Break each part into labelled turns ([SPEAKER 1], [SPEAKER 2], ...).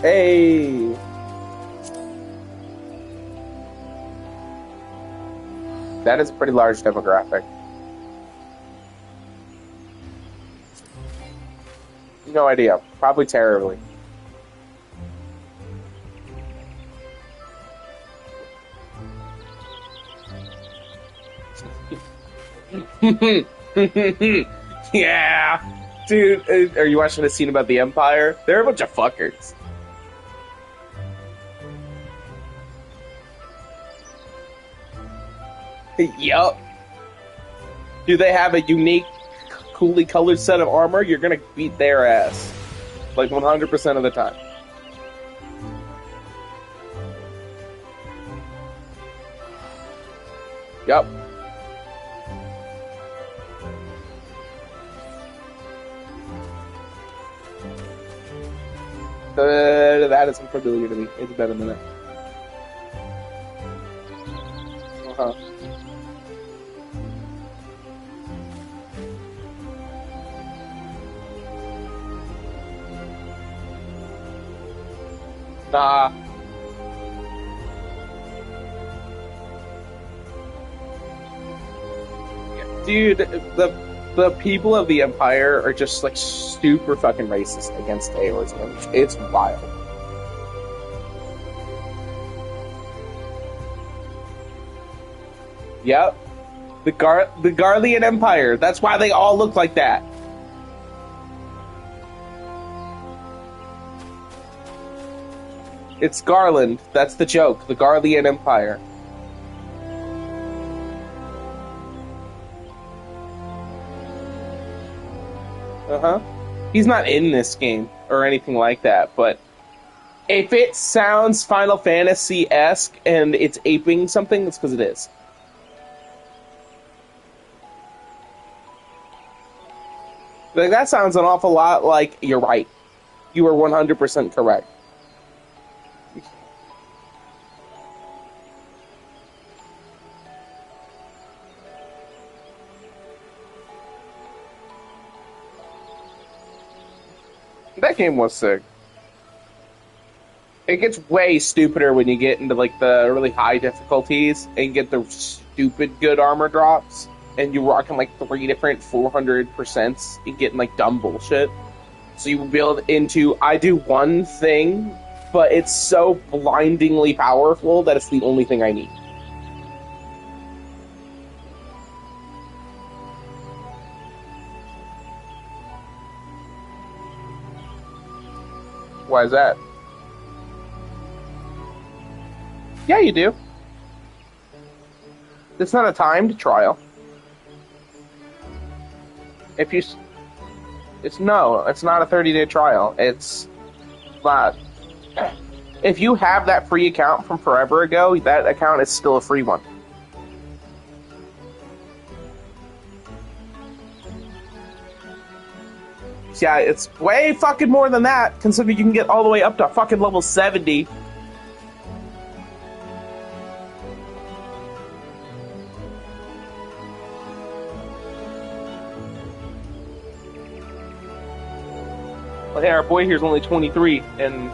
[SPEAKER 1] Hey, that is a pretty large demographic. No idea. Probably terribly. Yeah. Dude, are you watching a scene about the Empire? They're a bunch of fuckers. Yup. Do they have a unique, coolly colored set of armor? You're gonna beat their ass. Like 100% of the time. Yup. That isn't familiar to me. It's been a minute. Uh-huh. Nah. Dude, the people of the Empire are just like super fucking racist against ableism. It's wild. Yep. The Garlean Empire. That's why they all look like that. It's Garland. That's the joke. The Garlean Empire. Uh-huh. He's not in this game or anything like that, but if it sounds Final Fantasy-esque and it's aping something, it's because it is. Like, that sounds an awful lot like you're right. You are 100% correct. That game was sick. It gets way stupider when you get into like the really high difficulties and get the stupid good armor drops, and you're rocking like three different 400% and getting like dumb bullshit. So you build into I do one thing, but it's so blindingly powerful that it's the only thing I need. Why is that? Yeah, you do. It's not a timed trial. If you, it's no, it's not a 30-day trial. It's not. If you have that free account from forever ago, that account is still a free one. Yeah, it's way fucking more than that, considering you can get all the way up to fucking level 70. Well, hey, our boy here's only 23, and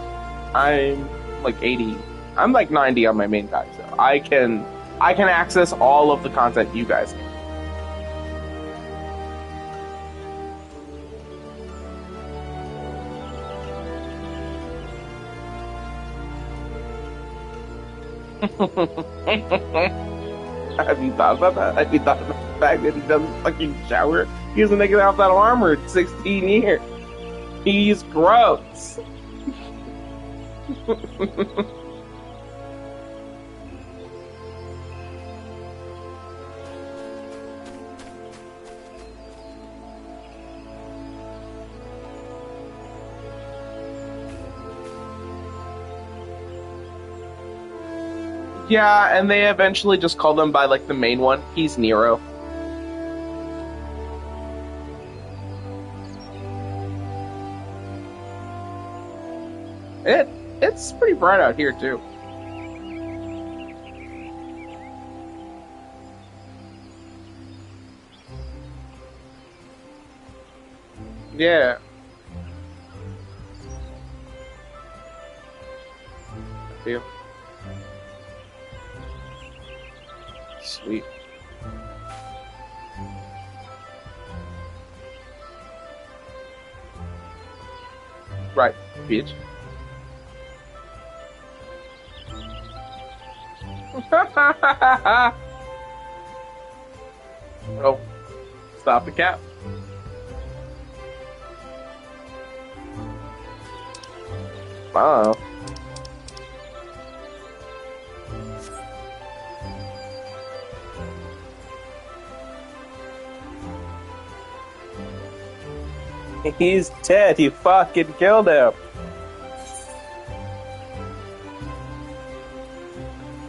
[SPEAKER 1] I'm like 80. I'm like 90 on my main guy, so I can access all of the content you guys need. Have you thought about that? Have you thought about the fact that he doesn't fucking shower? He hasn't taken off that armor in 16 years. He's gross. Yeah, and they eventually just called him by like the main one. He's Nero. It it's pretty bright out here too. Yeah. too. Sweet. Right, bitch. Oh, stop the cap. Wow. He's dead. You fucking killed him.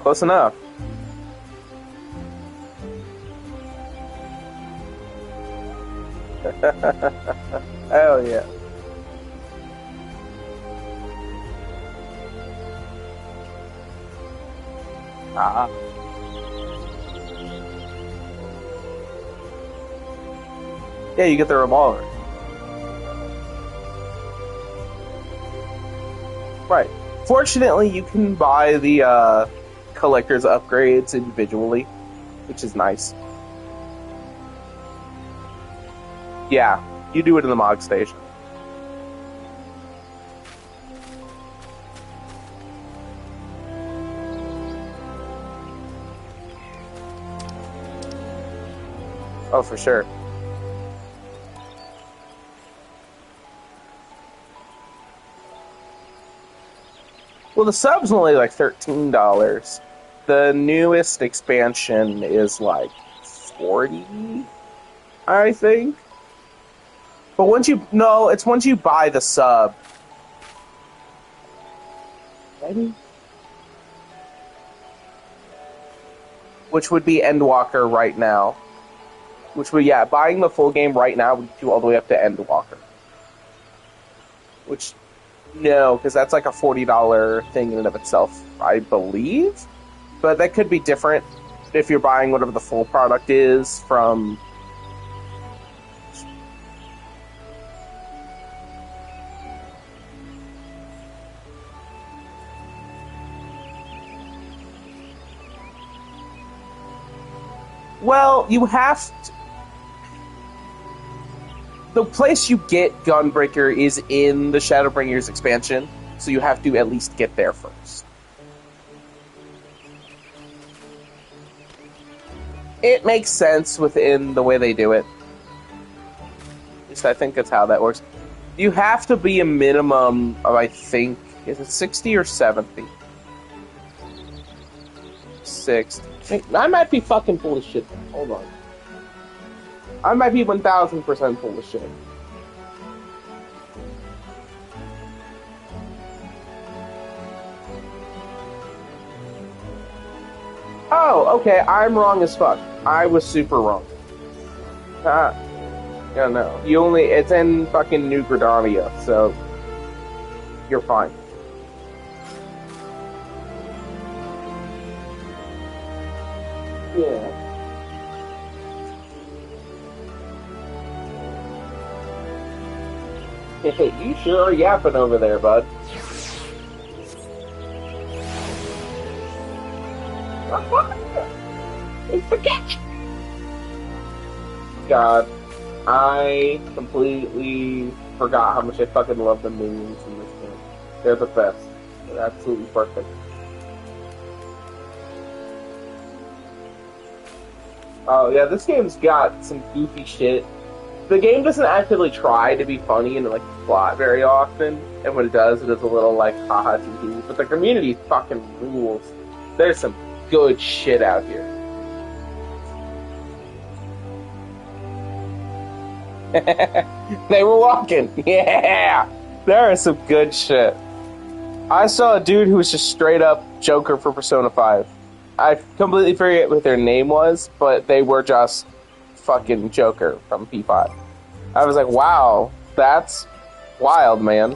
[SPEAKER 1] Close enough. Hell yeah. Ah. Yeah, you get the revolver. Right. Fortunately, you can buy the collector's upgrades individually, which is nice. Yeah, you do it in the Mog Station. Oh, for sure. Well, the sub's only like $13. The newest expansion is like 40, I think. But it's once you buy the sub. Maybe? Which would be Endwalker right now. Which would, yeah, buying the full game right now would get you all the way up to Endwalker. Which, no, because that's like a $40 thing in and of itself, I believe. But that could be different if you're buying whatever the full product is from... Well, you have to... The place you get Gunbreaker is in the Shadowbringers expansion, so you have to at least get there first. It makes sense within the way they do it. At least I think that's how that works. You have to be a minimum of, I think, is it 60 or 70? 60. I might be fucking full of shit. Hold on. I might be 1000% full of shit. Oh, okay, I'm wrong as fuck. I was super wrong. Yeah, no. It's in fucking New Gridania, so you're fine. Yeah. Hey, you sure are yapping over there, bud. It's the catch! God, I completely forgot how much I fucking love the minions in this game. They're the best. They're absolutely perfect. Oh yeah, this game's got some goofy shit. The game doesn't actively try to be funny and like plot very often, and when it does a little like haha tee. But the community fucking rules. There's some good shit out here. They were walking. Yeah, there is some good shit. I saw a dude who was just straight up Joker for Persona 5. I completely forget what their name was, but they were just fucking Joker from P5. I was like, wow, that's wild, man.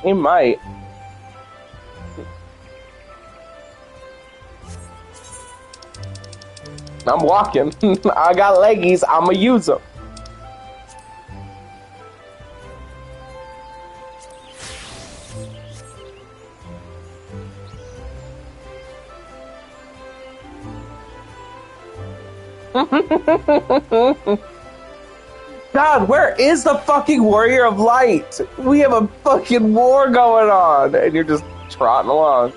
[SPEAKER 1] He might. I'm walking. I got leggies. I'ma use them. God, where is the fucking Warrior of Light? We have a fucking war going on, and you're just trotting along.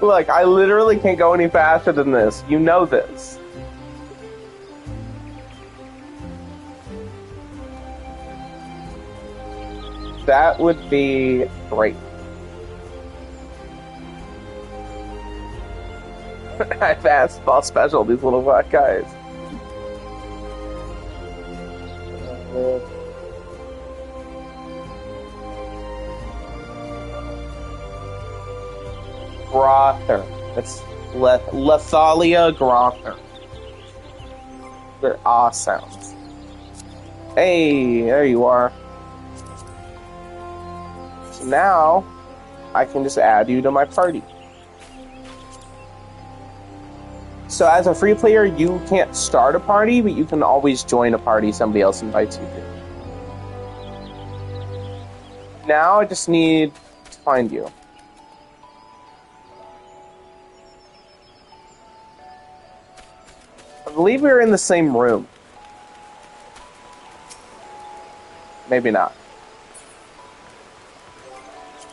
[SPEAKER 1] Look, I literally can't go any faster than this. You know this. That would be great. I fastball special, these little black guys. Grother. That's Lethalia Grother. They're awesome. Hey, there you are. So now I can just add you to my party. So as a free player, you can't start a party, but you can always join a party somebody else invites you to. Now I just need to find you. I believe we were in the same room. Maybe not.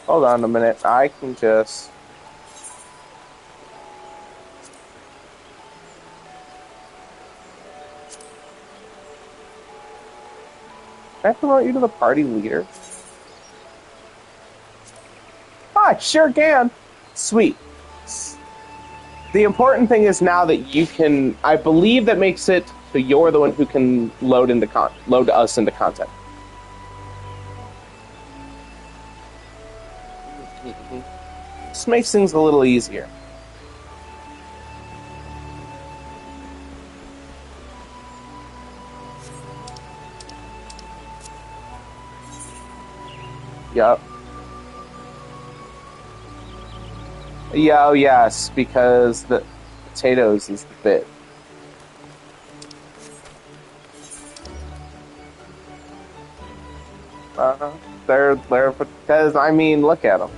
[SPEAKER 1] Hold on a minute. I can just... Can I promote you to the party leader? I sure can. Sweet. The important thing is now that you can... I believe that makes it so you're the one who can load us into content. This makes things a little easier. Yup. Yeah, oh yes, because the potatoes is the bit. They're because I mean, look at them.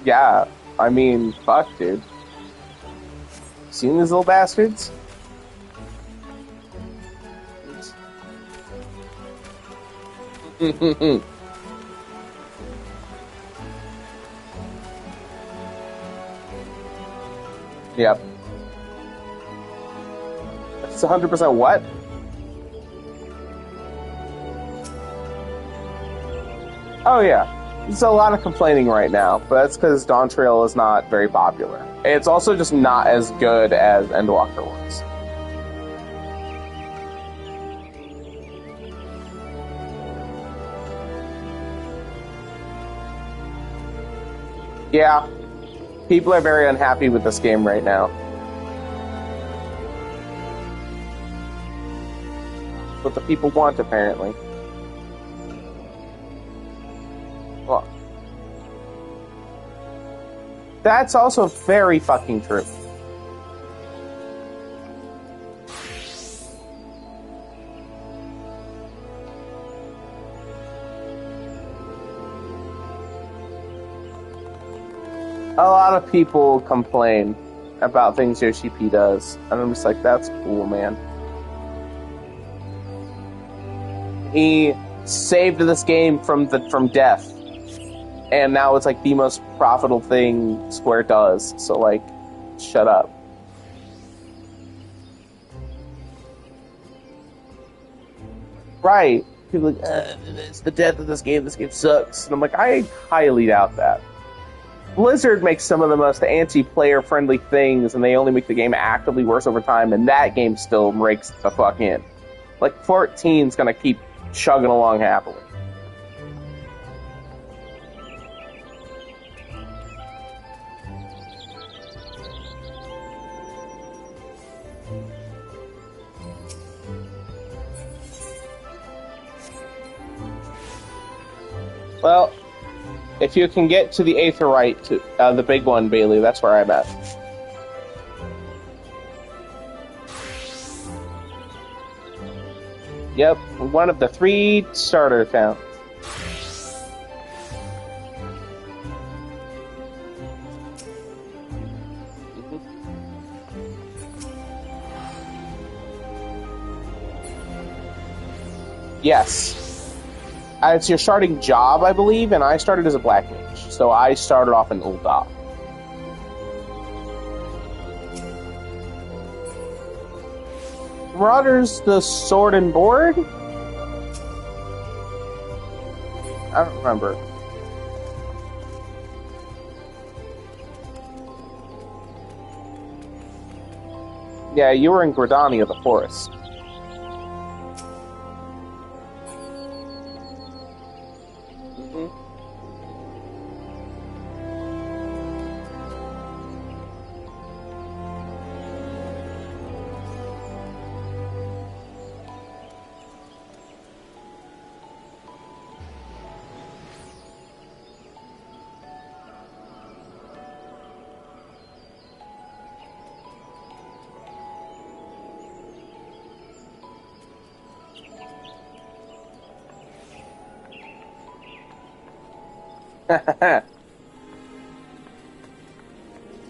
[SPEAKER 1] Yeah, I mean, fuck, dude. Seen these little bastards? Yep. It's 100% what? Oh yeah. There's a lot of complaining right now, but that's because Dawn Trail is not very popular. It's also just not as good as Endwalker was. Yeah. People are very unhappy with this game right now. What the people want, apparently. Well, that's also very fucking true. A lot of people complain about things Yoshi P does, and I'm just like, that's cool, man. He saved this game from death, and now it's like the most profitable thing Square does. So like, shut up. Right? People are like, it's the death of this game. This game sucks, and I'm like, I highly doubt that. Blizzard makes some of the most anti-player friendly things, and they only make the game actively worse over time, and that game still rakes the fuck in. Like, 14's gonna keep chugging along happily. Well, if you can get to the Aetheryte, the big one, Bailey, that's where I'm at. Yep, one of the 3 starter towns. Yes. It's your starting job, I believe, and I started as a black mage. So I started off in Ul'dah. Marauders, the sword and board? I don't remember. Yeah, you were in Gridania, the forest. Mhm.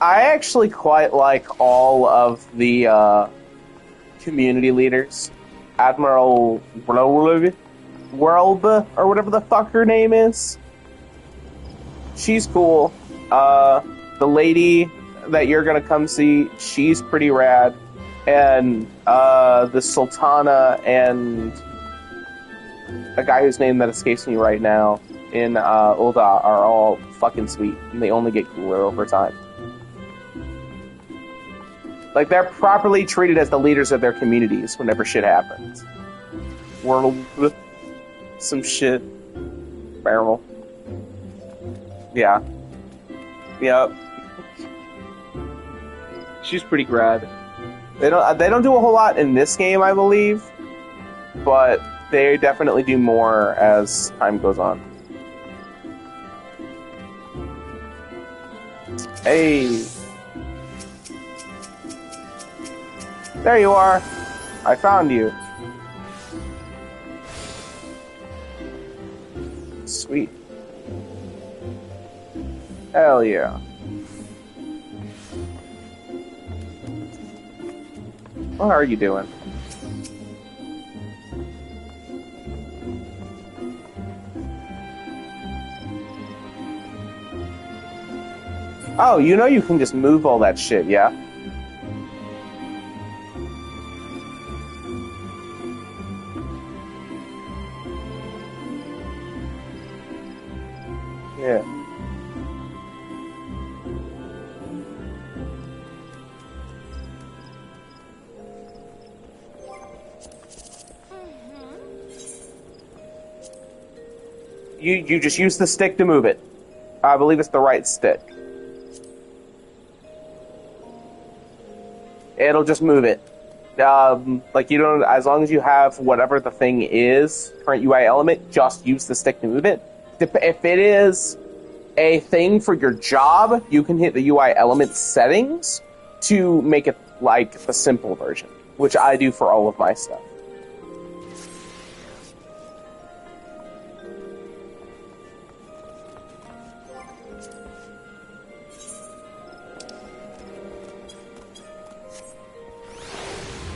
[SPEAKER 1] I actually quite like all of the community leaders. Admiral World, or whatever the fuck her name is. She's cool. The lady that you're gonna come see, she's pretty rad. And the Sultana and a guy whose name that escapes me right now in Ul'dah are all fucking sweet, and they only get cooler over time. Like, they're properly treated as the leaders of their communities whenever shit happens. World, some shit. Barrel. Yeah. Yep. She's pretty grad. They don't do a whole lot in this game, I believe, but they definitely do more as time goes on. Hey. There you are. I found you. Sweet. Hell yeah. What are you doing? Oh, you know you can just move all that shit, yeah? Yeah. You just use the stick to move it. I believe it's the right stick. It'll just move it. Like, you don't, as long as you have whatever the thing is, current UI element, just use the stick to move it. If it is a thing for your job, you can hit the UI element settings to make it like the simple version, which I do for all of my stuff.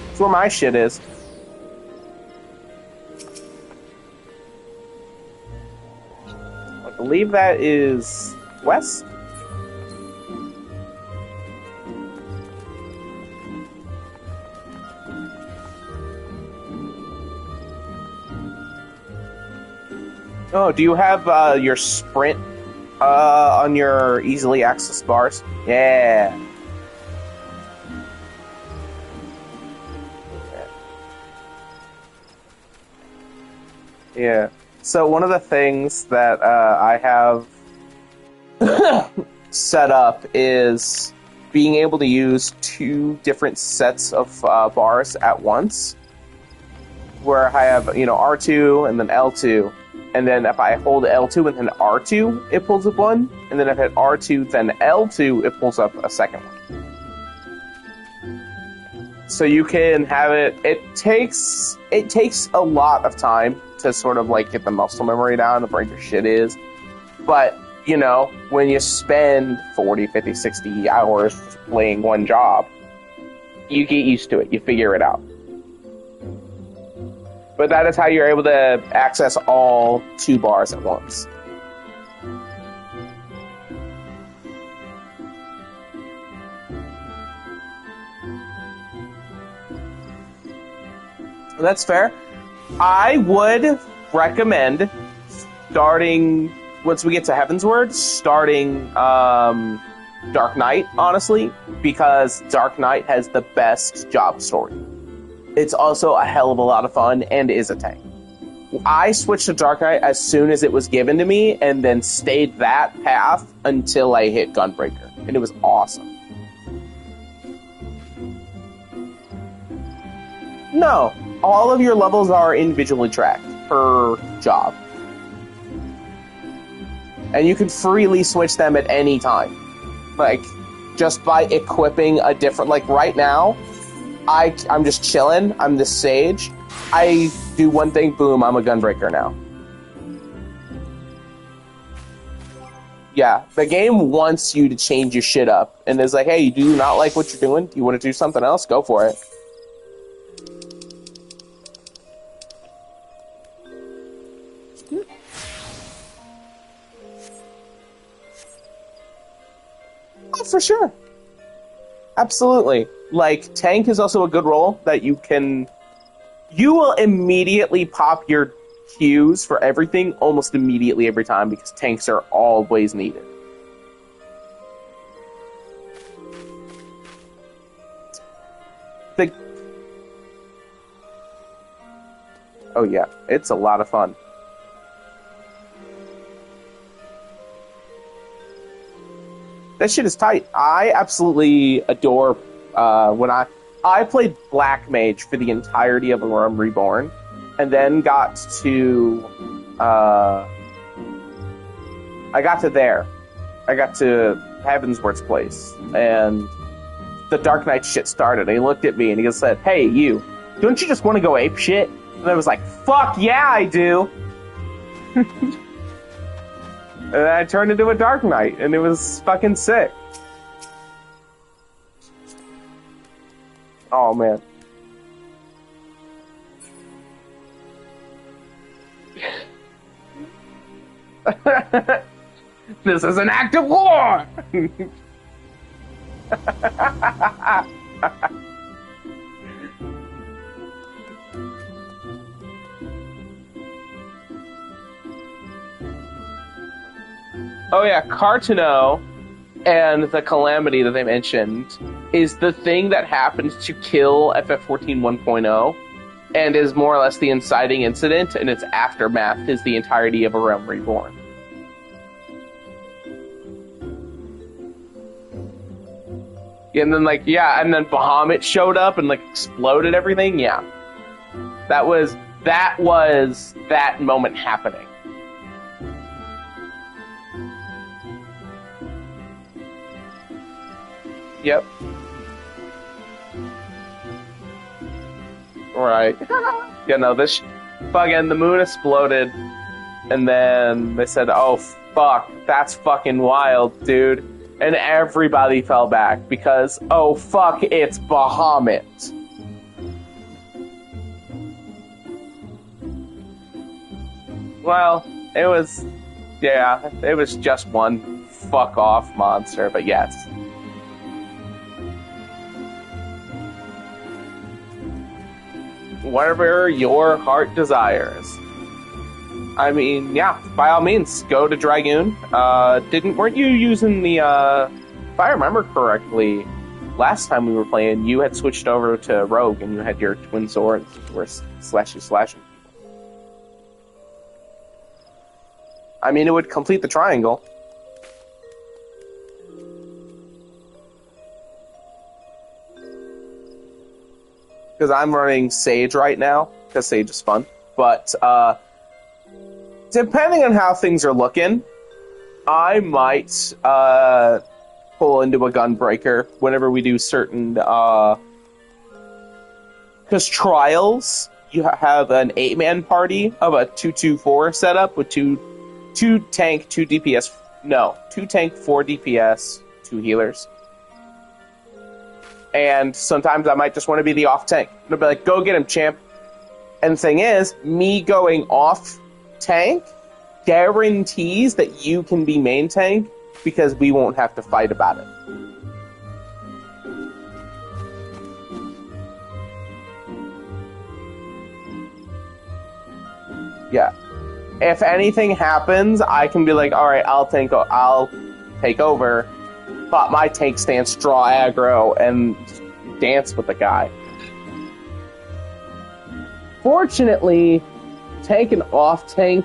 [SPEAKER 1] That's where my shit is. I believe that is west. Oh, do you have your sprint on your easily accessed bars? Yeah. Yeah. So one of the things that I have set up is being able to use 2 different sets of bars at once, where I have, R2 and then L2, and then if I hold L2 and then R2, it pulls up one, and then if I hit R2 then L2, it pulls up a second one. So you can have it. It takes a lot of time to sort of like get the muscle memory down of where your shit is. But, when you spend 40, 50, 60 hours playing one job, you get used to it. You figure it out. But that is how you're able to access all 2 bars at once. That's fair. I would recommend starting, once we get to Heavensward, starting Dark Knight, honestly, because Dark Knight has the best job story. It's also a hell of a lot of fun and is a tank. I switched to Dark Knight as soon as it was given to me and then stayed that path until I hit Gunbreaker, and it was awesome. No, all of your levels are individually tracked per job. And you can freely switch them at any time. Like, just by equipping a different... Like, right now, I'm just chilling. I'm the Sage. I do one thing, boom, I'm a Gunbreaker now. Yeah, the game wants you to change your shit up. And it's like, hey, you do not like what you're doing? Do you want to do something else? Go for it. Oh, for sure. Absolutely. Like, tank is also a good role that you can... You will immediately pop your Qs for everything almost immediately every time because tanks are always needed. Oh yeah, it's a lot of fun. That shit is tight. I absolutely adore when I played Black Mage for the entirety of Realm Reborn, and then got to I got to Heavensward's place, and the Dark Knight shit started. And he looked at me and he said, "Hey, you, don't you just want to go ape shit?" And I was like, "Fuck yeah, I do." And then I turned into a Dark Knight, and it was fucking sick. Oh, man. This is an act of war! Oh yeah, Cartano and the Calamity that they mentioned is the thing that happened to kill FF14 1.0 and is more or less the inciting incident, and its aftermath is the entirety of A Realm Reborn. And then, like, yeah, and then Bahamut showed up and, like, exploded everything, yeah. That was that moment happening. Yep. Right. Yeah, no, this fucking, the moon exploded, and then they said, oh, fuck, that's fucking wild, dude. And everybody fell back because, oh, fuck, it's Bahamut. Well, it was just one fuck-off monster, but yes. Whatever your heart desires. I mean, yeah, by all means, go to Dragoon. Weren't you using the, if I remember correctly, last time we were playing, you had switched over to Rogue and you had your twin swords were slashing people. I mean, it would complete the triangle. Because I'm running Sage right now, because Sage is fun. But, depending on how things are looking, I might pull into a Gunbreaker whenever we do certain... Because Trials, you have an 8-man party of a 2-2-4 setup with 2 tank, 2 DPS... No, 2 tank, 4 DPS, 2 healers. And sometimes I might just want to be the off tank. And I'll be like, go get him, champ. And the thing is, me going off tank guarantees that you can be main tank because we won't have to fight about it. Yeah. If anything happens, I can be like, all right, I'll take over, but my tank stance, draw aggro, and dance with the guy. Fortunately, tank and off tank,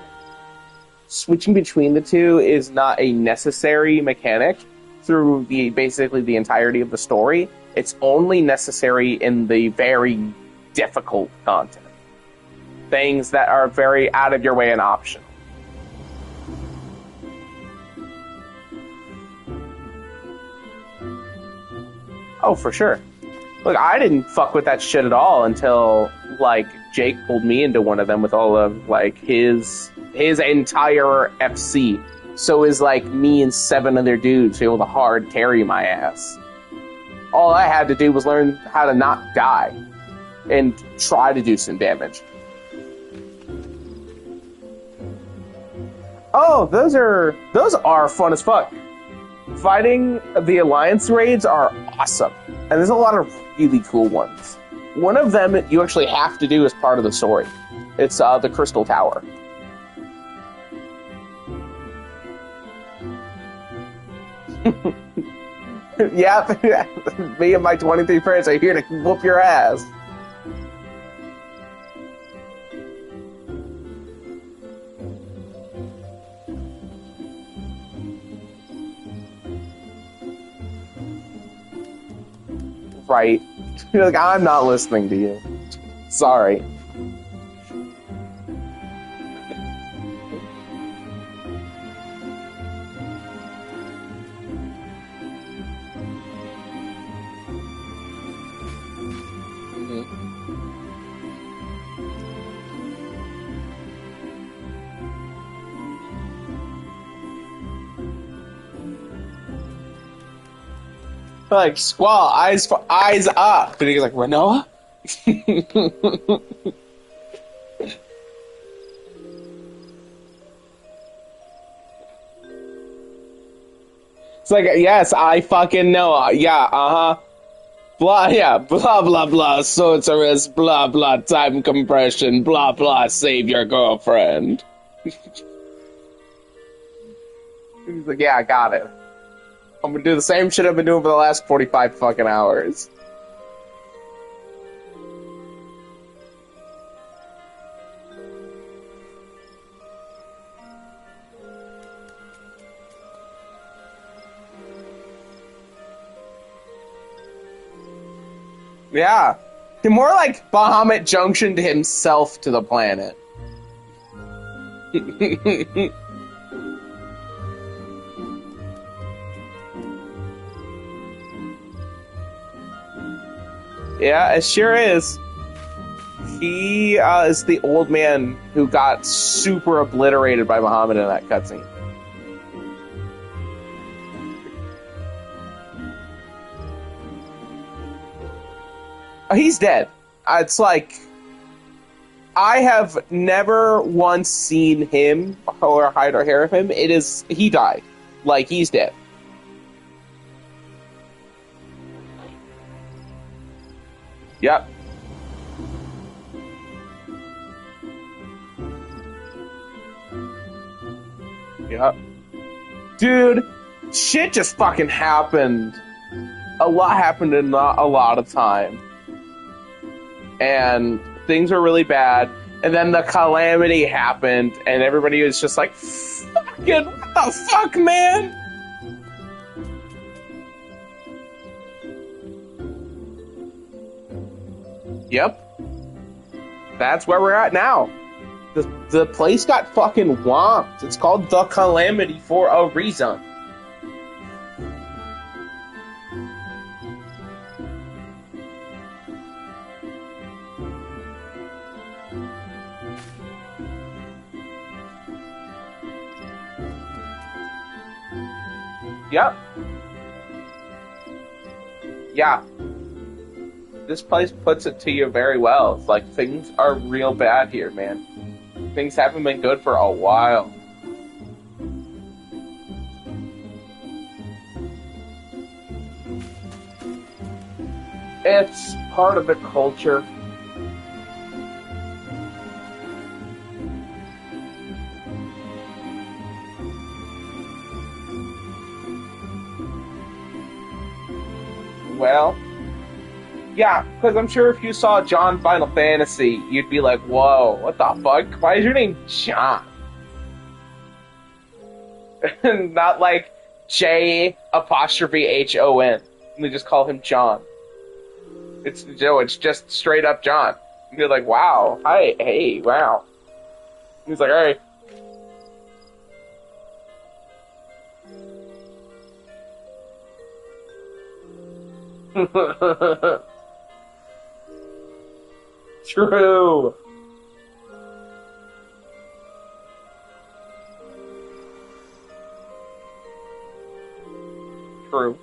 [SPEAKER 1] switching between the two is not a necessary mechanic through basically the entirety of the story. It's only necessary in the very difficult content. Things that are very out of your way and optional. Oh, for sure. Look, I didn't fuck with that shit at all until, like, Jake pulled me into one of them with all of, like, his entire FC. So is, like, me and 7 other dudes able to hard carry my ass. All I had to do was learn how to not die and try to do some damage. Oh, those are fun as fuck. Fighting the Alliance raids are awesome. And there's a lot of really cool ones. One of them you actually have to do as part of the story. It's the Crystal Tower. Yeah, me and my 23 friends are here to whoop your ass. Right. You're like, I'm not listening to you. Sorry. Like, Squall, eyes up. And he's like, Renoa? It's like, yes, I fucking know. Yeah, uh-huh. Blah, yeah, blah, blah, blah, sorceress, blah, blah, time compression, blah, blah, save your girlfriend. He's like, yeah, I got it. I'm gonna do the same shit I've been doing for the last 45 fucking hours. Yeah. More like Bahamut junctioned himself to the planet. Yeah, it sure is. He is the old man who got super obliterated by Muhammad in that cutscene. Oh, he's dead. It's like, I have never once seen him or hide or hair of him. He died. Like, he's dead. Yep. Yep. Dude, shit just fucking happened. A lot happened in not a lot of time. And things were really bad. And then the calamity happened, and everybody was just like, fucking, what the fuck, man? Yep. That's where we're at now. The place got fucking whomped. It's called the Calamity for a reason. Yep. Yeah. this place puts it to you very well. It's like, things are real bad here, man. Things haven't been good for a while. It's part of the culture. Well, yeah, because I'm sure if you saw John Final Fantasy, you'd be like, whoa, what the fuck? Why is your name John? Not like J apostrophe H-O-N. They just call him John. It's just straight up John. You're like, wow, hi, hey, wow. He's like, alright. True. True.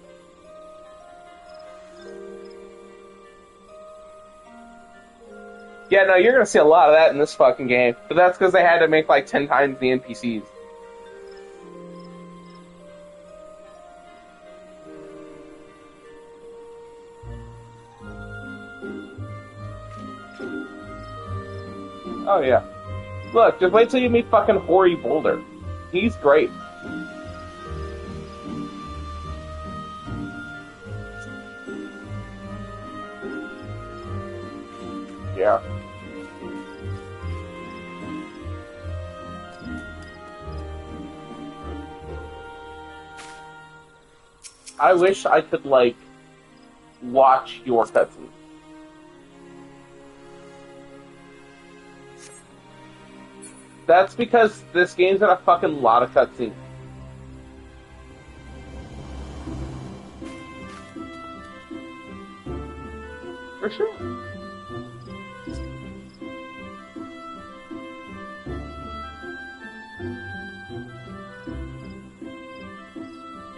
[SPEAKER 1] Yeah, no, you're gonna see a lot of that in this fucking game. But that's because they had to make like 10 times the NPCs. Oh, yeah. Look, just wait till you meet fucking Hoary Boulder. He's great. Yeah. I wish I could, like, watch your cutscenes. That's because this game's got a fucking lot of cutscenes. For sure.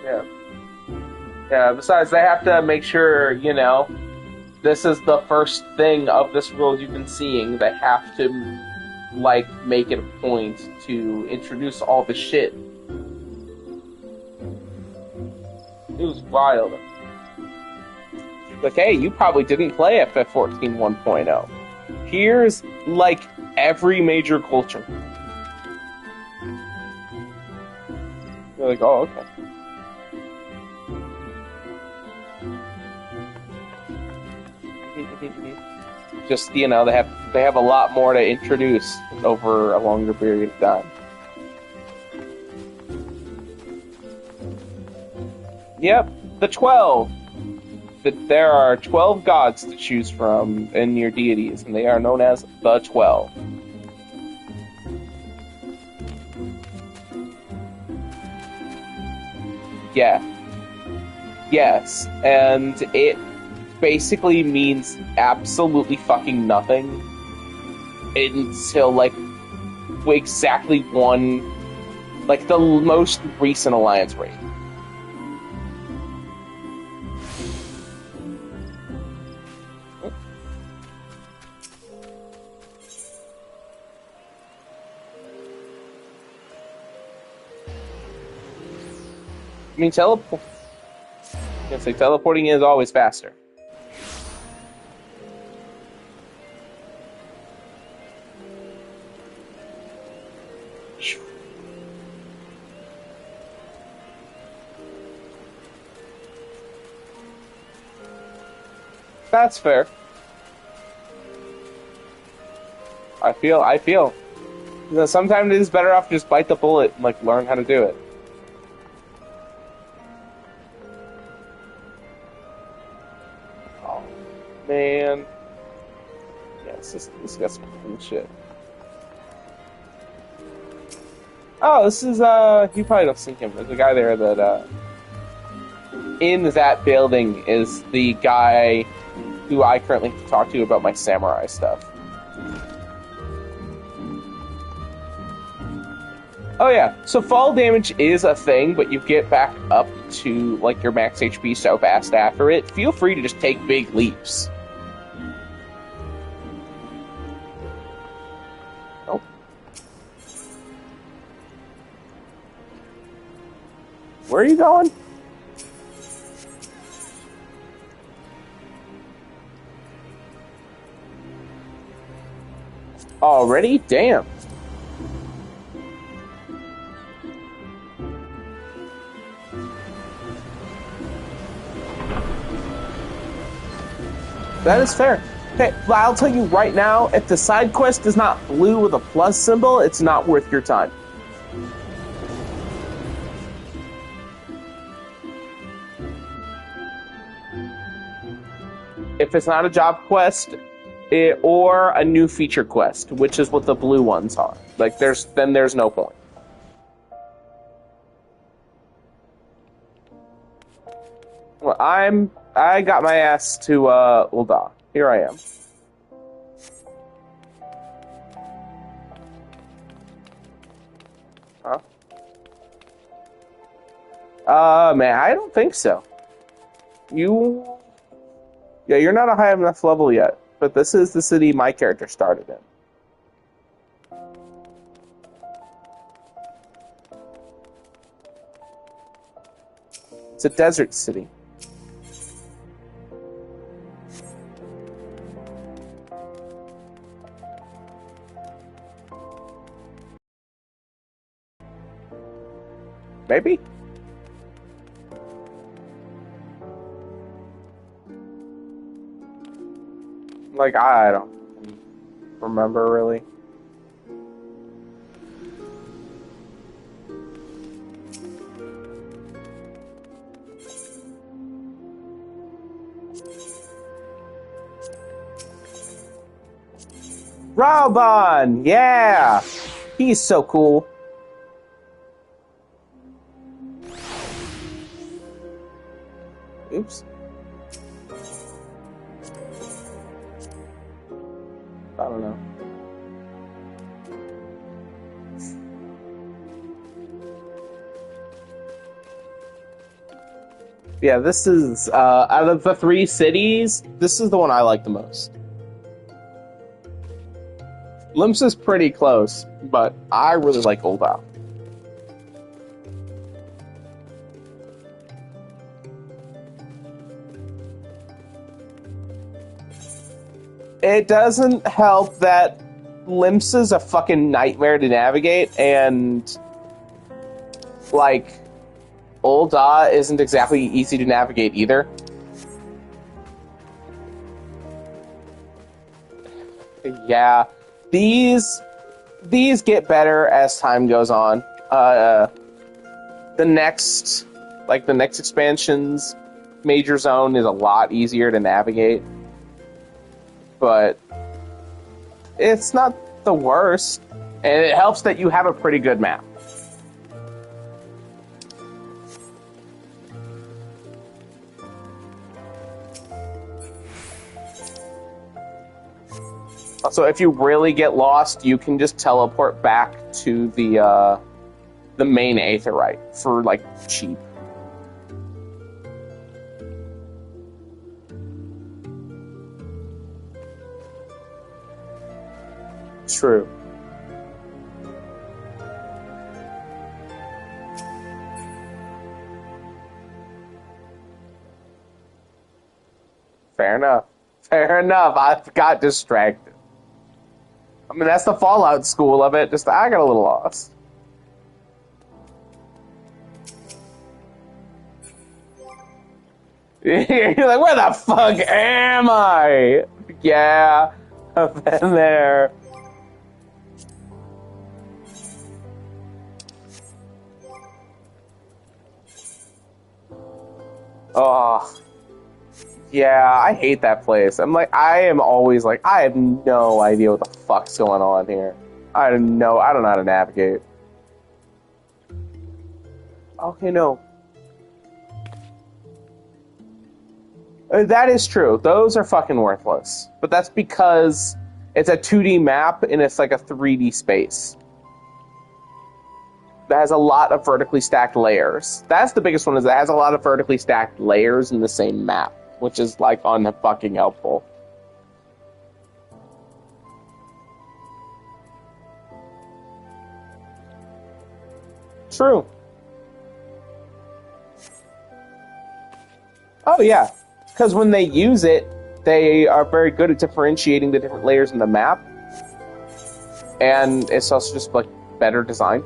[SPEAKER 1] Yeah. Yeah, besides, they have to make sure, you know, this is the first thing of this world you've been seeing. They have to, like, make it a point to introduce all the shit. It was wild. Like, hey, you probably didn't play FF14 1.0. Here's, like, every major culture. You're like, oh, okay. Just, you know, they have a lot more to introduce over a longer period of time. Yep, the 12. There are 12 gods to choose from in your deities, and they are known as the 12. Yeah. Yes, and it basically means absolutely fucking nothing until, like, exactly one, like, the most recent alliance raid. I mean, teleporting is always faster. That's fair. I feel. You know, sometimes it is better off to just bite the bullet and, like, learn how to do it. Oh, man. Yeah, this got some cool shit. Oh, this is, you probably don't see him. There's a guy there that, in that building is the guy who I currently talk to about my samurai stuff. Oh yeah, so fall damage is a thing, but you get back up to, like, your max HP so fast after it. Feel free to just take big leaps. Where are you going? Already? Damn. That is fair. Hey, I'll tell you right now, if the side quest is not blue with a plus symbol, it's not worth your time. If it's not a job quest or a new feature quest, which is what the blue ones are, like there's no point. Well, I got my ass to Ul'dah. Here I am. Huh? Man, I don't think so. Yeah, you're not a high enough level yet, but this is the city my character started in. It's a desert city. Maybe? Like, I don't remember really. Raubon! Yeah! He's so cool. Oops. I don't know. Yeah, this is, out of the 3 cities, this is the one I like the most. Limsa is pretty close, but I really like Ul'dah. It doesn't help that Limsa's a fucking nightmare to navigate, and like Ul'dah isn't exactly easy to navigate either. Yeah, these get better as time goes on. The next expansion's major zone is a lot easier to navigate, but it's not the worst, and it helps that you have a pretty good map. So if you really get lost, you can just teleport back to the main Aetheryte for like cheap. True. Fair enough. Fair enough. I got distracted. I mean, that's the Fallout school of it. Just I got a little lost. You're like, where the fuck am I? Yeah, I've been there. Oh, yeah, I hate that place. I am always like, I have no idea what the fuck's going on here. I don't know how to navigate. Okay, no. That is true. Those are fucking worthless. But that's because it's a 2D map and it's like a 3D space. That has a lot of vertically stacked layers. That's the biggest one, is it has a lot of vertically stacked layers in the same map, which is like unfucking helpful. True. Oh yeah, because when they use it, they are very good at differentiating the different layers in the map, and it's also just like better designed.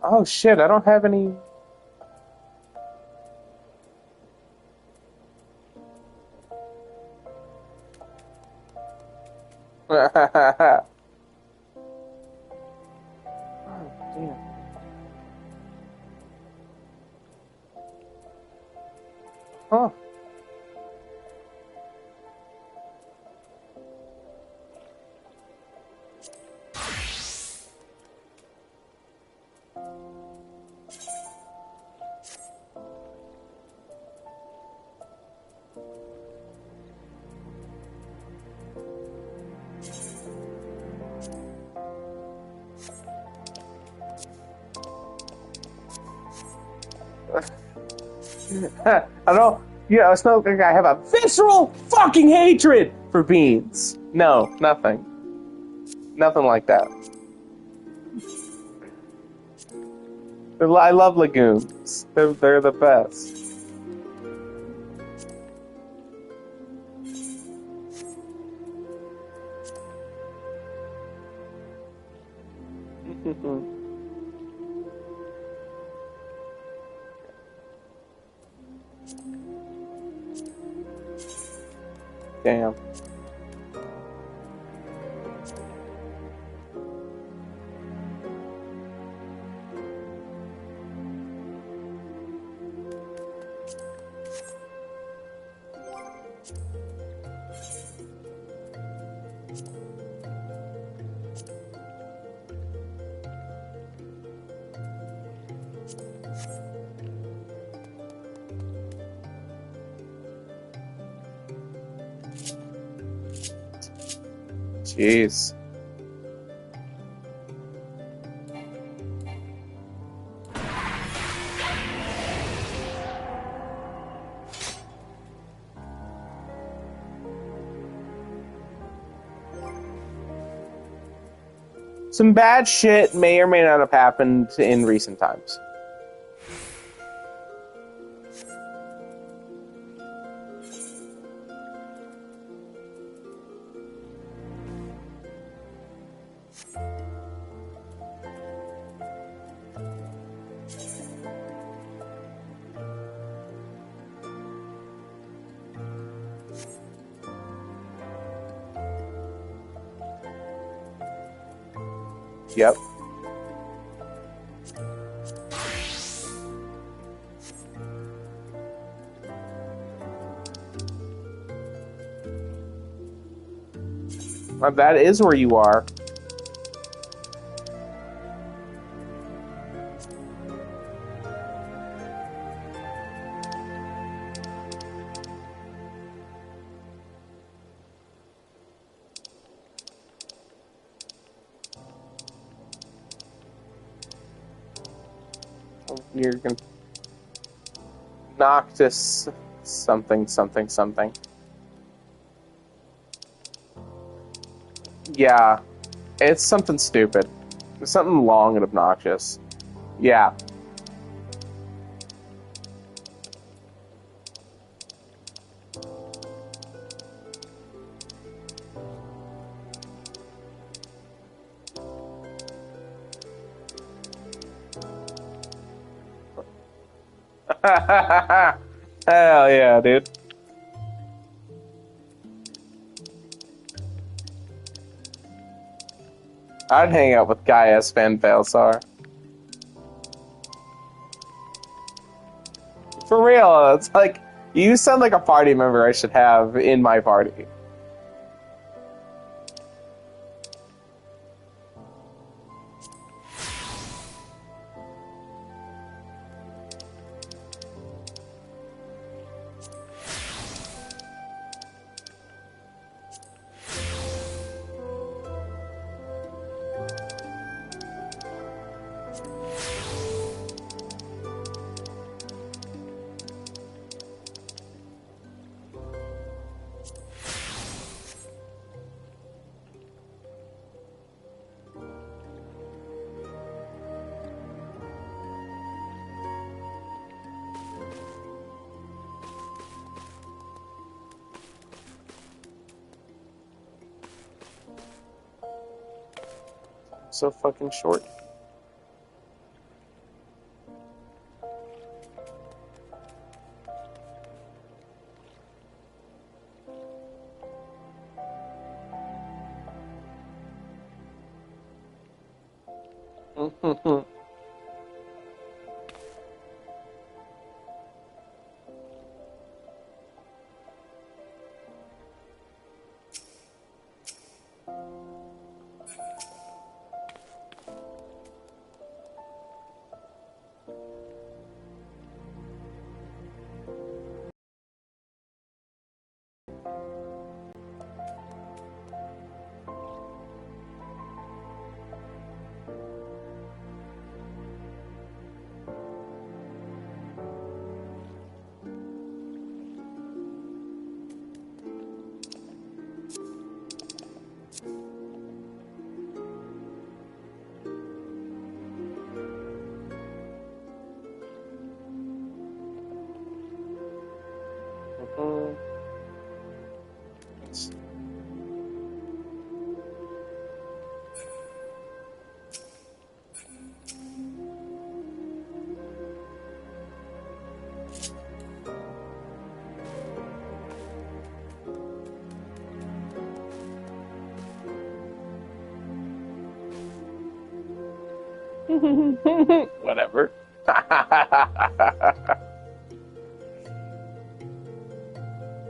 [SPEAKER 1] Oh shit, I don't have any. Oh, damn. Huh. I don't. It's not like I have a visceral fucking hatred for beans. No, nothing. Nothing like that. I love legumes. They're the best. Damn. Jeez. Some bad shit may or may not have happened in recent times. Yep. That is where you are. You're gonna knock this something, something, something. Yeah, it's something stupid. It's something long and obnoxious. Yeah. Hell yeah, dude. I'd hang out with Guy S. Van Balsar. For real, it's like, you sound like a party member I should have in my party. So fucking short. Whatever.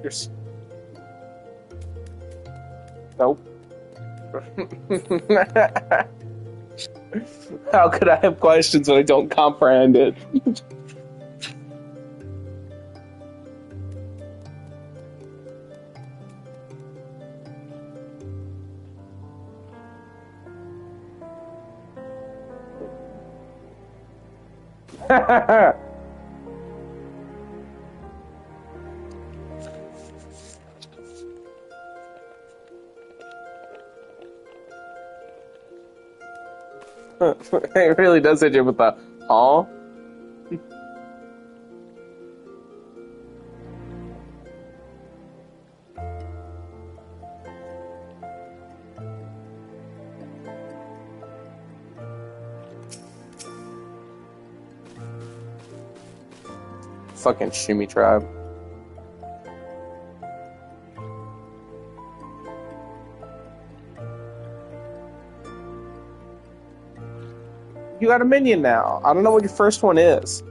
[SPEAKER 1] You're nope. How could I have questions when I don't comprehend it? It really does hit you with the huh? Fucking shimmy tribe. You got a minion now. I don't know what your first one is.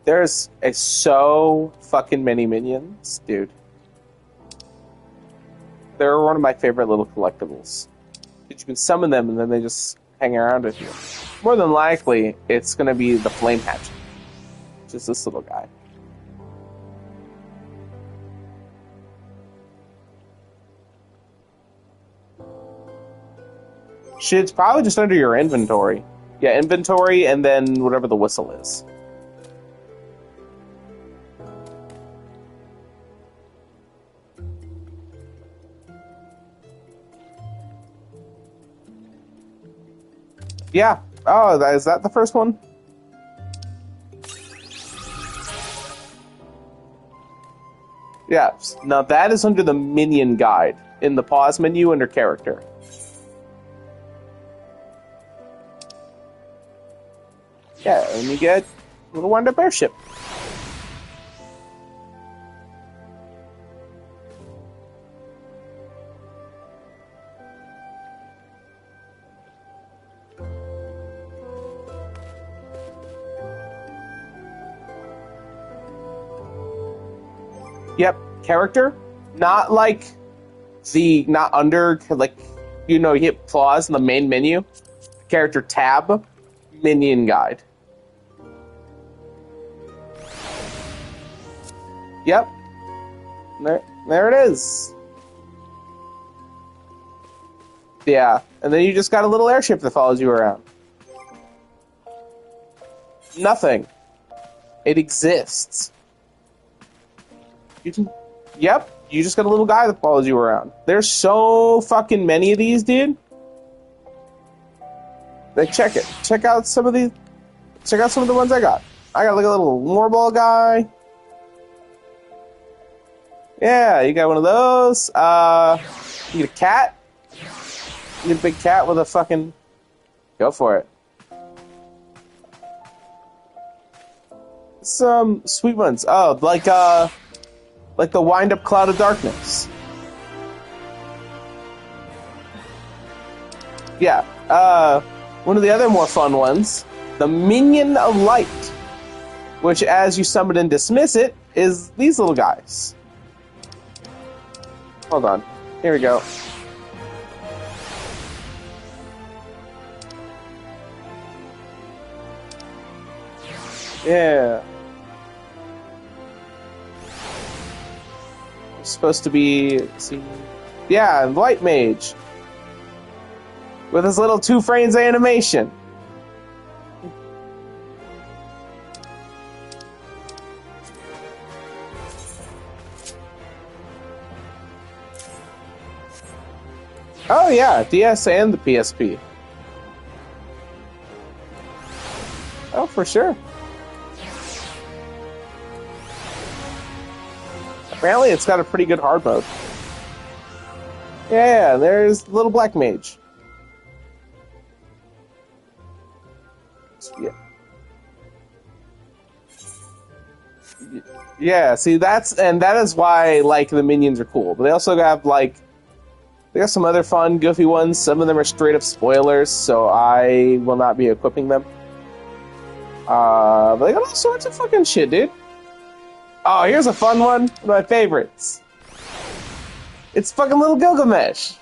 [SPEAKER 1] There's so fucking many minions, dude. They're one of my favorite little collectibles. You can summon them and then they just hang around with you. More than likely, it's going to be the Flame Hatchet. Just this little guy. Shit's probably just under your inventory. Yeah, inventory and then whatever the whistle is. Yeah. Oh, is that the first one? Yeah. Now that is under the minion guide in the pause menu under character. Yeah, and you get a little wound up airship. Yep, character. Not like not under, like, you hit pause in the main menu. Character tab, minion guide. Yep. There it is. Yeah, and then you just got a little airship that follows you around. Nothing. It exists. You can Yep, you just got a little guy that follows you around. There's so fucking many of these, dude. Like, check it. Check out some of these. Check out some of the ones I got. I got like a little moorball guy. Yeah, you got one of those. You get a cat. You get a big cat with a fucking... Go for it. Some sweet ones. Oh, like the wind-up cloud of darkness. Yeah. One of the other more fun ones, the Minion of Light, which, as you summon and dismiss it, is these little guys. Hold on. Here we go. Yeah. It's supposed to be... Let's see. Yeah, Light Mage. With his little 2 frames animation. Oh yeah, DS and the PSP. Oh, for sure. Apparently it's got a pretty good hard mode. Yeah, there's Little Black Mage. Yeah. Yeah, see, that is why, like, the minions are cool. But they also have, like, they got some other fun, goofy ones. Some of them are straight up spoilers, so I will not be equipping them. But they got all sorts of fucking shit, dude. Oh, here's a fun one. One of my favorites. It's fucking Little Gilgamesh.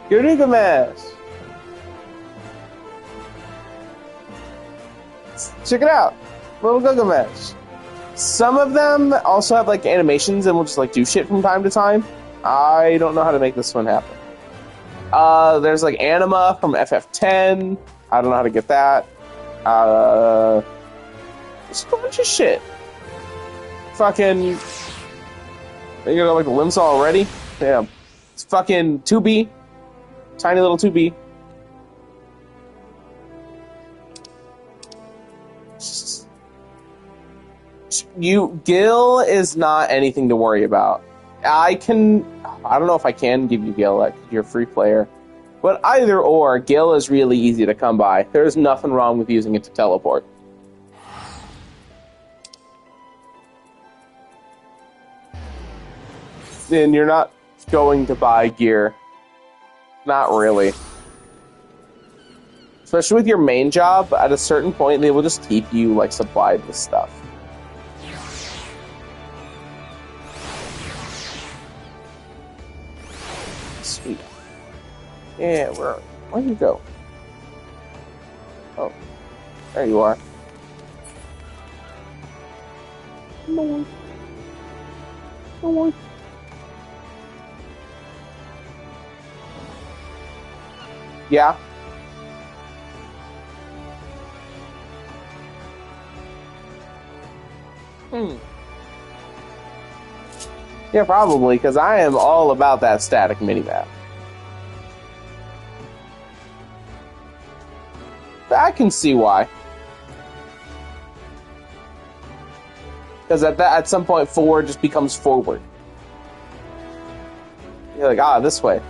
[SPEAKER 1] Gilgamesh. Check it out. Little Gilgamesh. Some of them also have like animations and will just like do shit from time to time. I don't know how to make this one happen. There's like Anima from FF10. I don't know how to get that. There's a bunch of shit. Fucking... You got like the limbs already? Damn. It's fucking 2B. Tiny little 2B. Gil is not anything to worry about. I don't know if I can give you Gil, like, you're a free player. But either or, Gil is really easy to come by. There's nothing wrong with using it to teleport. And you're not going to buy gear. Not really. Especially with your main job, at a certain point, they will just keep you, like, supplied with stuff. Sweet. Yeah, where'd you go? Oh, there you are. Come on. Come on. Yeah. Yeah, probably, because I am all about that static minimap. But I can see why. Because at some point, forward just becomes forward. You're like, this way.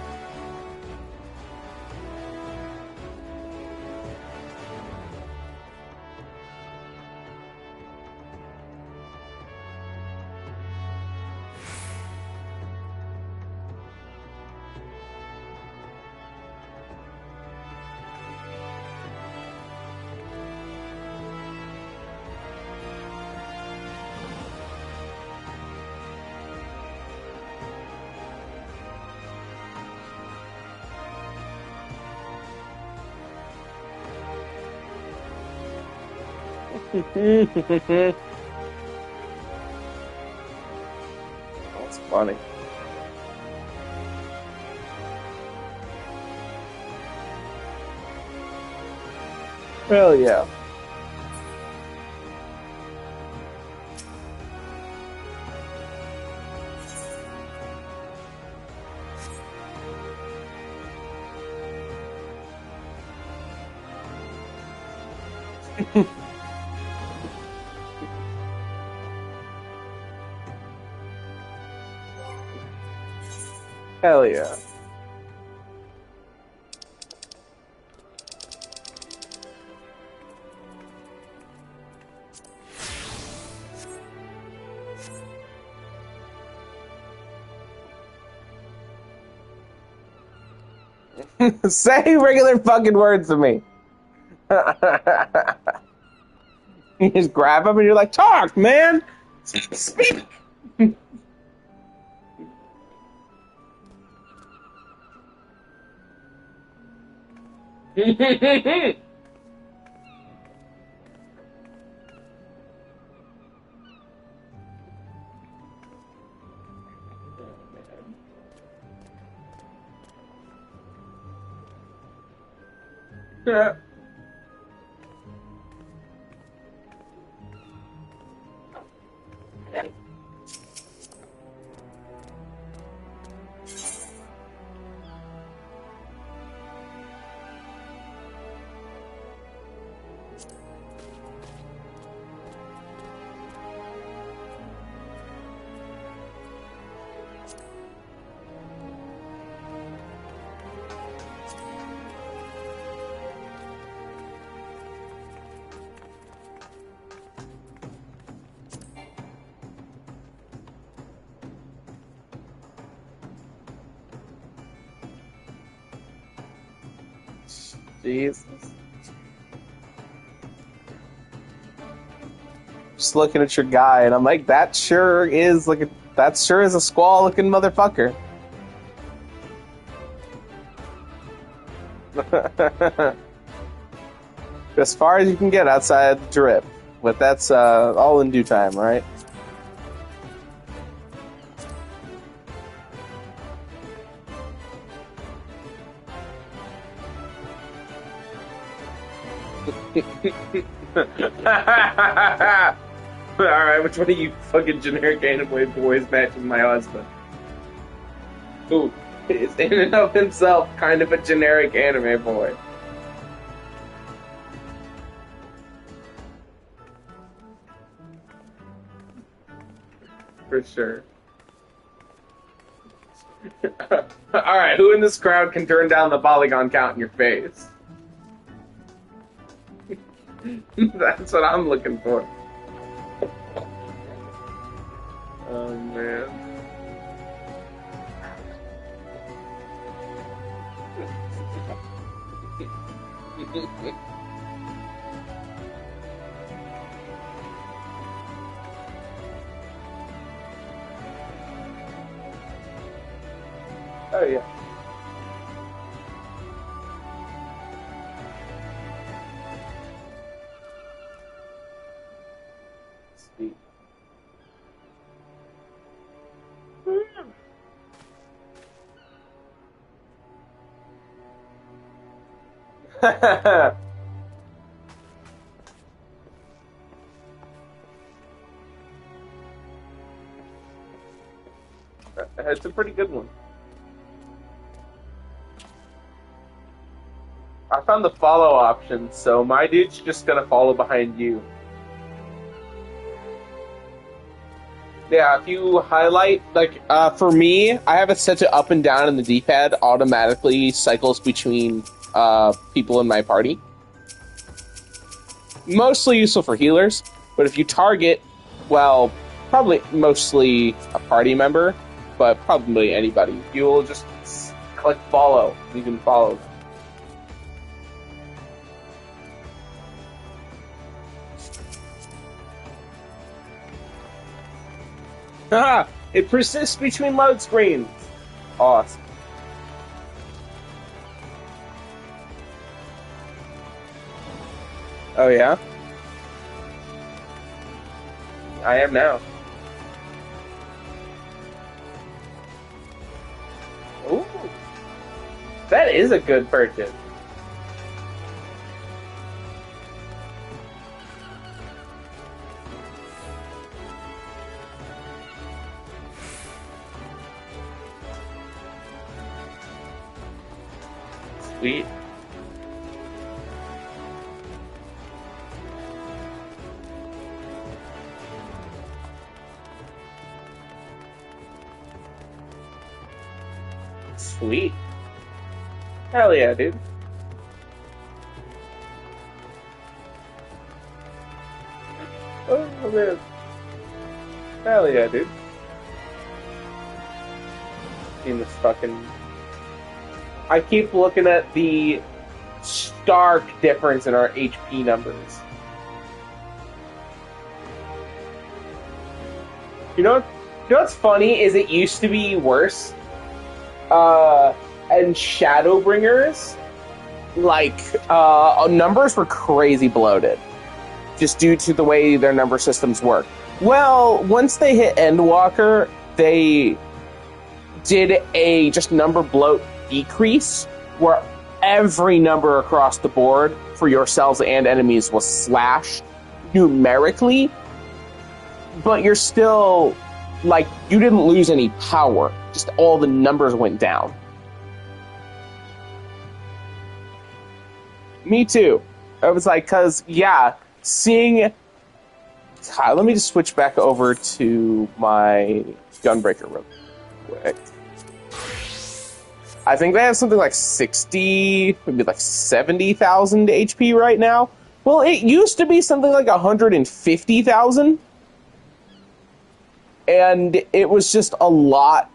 [SPEAKER 1] That's funny. Hell yeah. Hell yeah. Say regular fucking words to me. You just grab them and you're like, talk, man. Speak. Yeah. Jesus. Just looking at your guy, and I'm like, that sure is a squall looking motherfucker. As far as you can get outside the drip, but that's all in due time, right? Alright, which one of you fucking generic anime boys matches my husband? Who is in and of himself kind of a generic anime boy. For sure. Alright, who in this crowd can turn down the polygon count in your face? That's what I'm looking for. Oh man. Oh yeah. Sweet. It's a pretty good one. I found the follow option, so my dude's just gonna follow behind you. Yeah, if you highlight, for me, I have it set to up and down, and the D-pad automatically cycles between people in my party. Mostly useful for healers, but if you target, well, probably mostly a party member, but probably anybody, you will just click follow. You can follow them. Haha! It persists between load screens. Awesome. Oh yeah? I am now. Ooh. That is a good purchase. Sweet. Sweet. Hell yeah, dude. Oh, man. Hell yeah, dude. In this fucking... I keep looking at the stark difference in our HP numbers. You know what's funny is it used to be worse. And Shadowbringers, like, numbers were crazy bloated, just due to the way their number systems work. Well, once they hit Endwalker, they did a just number bloat decrease, where every number across the board for yourselves and enemies was slashed numerically, but you're still, like, you didn't lose any power, just all the numbers went down. Me too. I was like, because, yeah, seeing... God, let me just switch back over to my Gunbreaker real quick. I think they have something like 60, maybe like 70,000 HP right now. Well, it used to be something like 150,000. And it was just a lot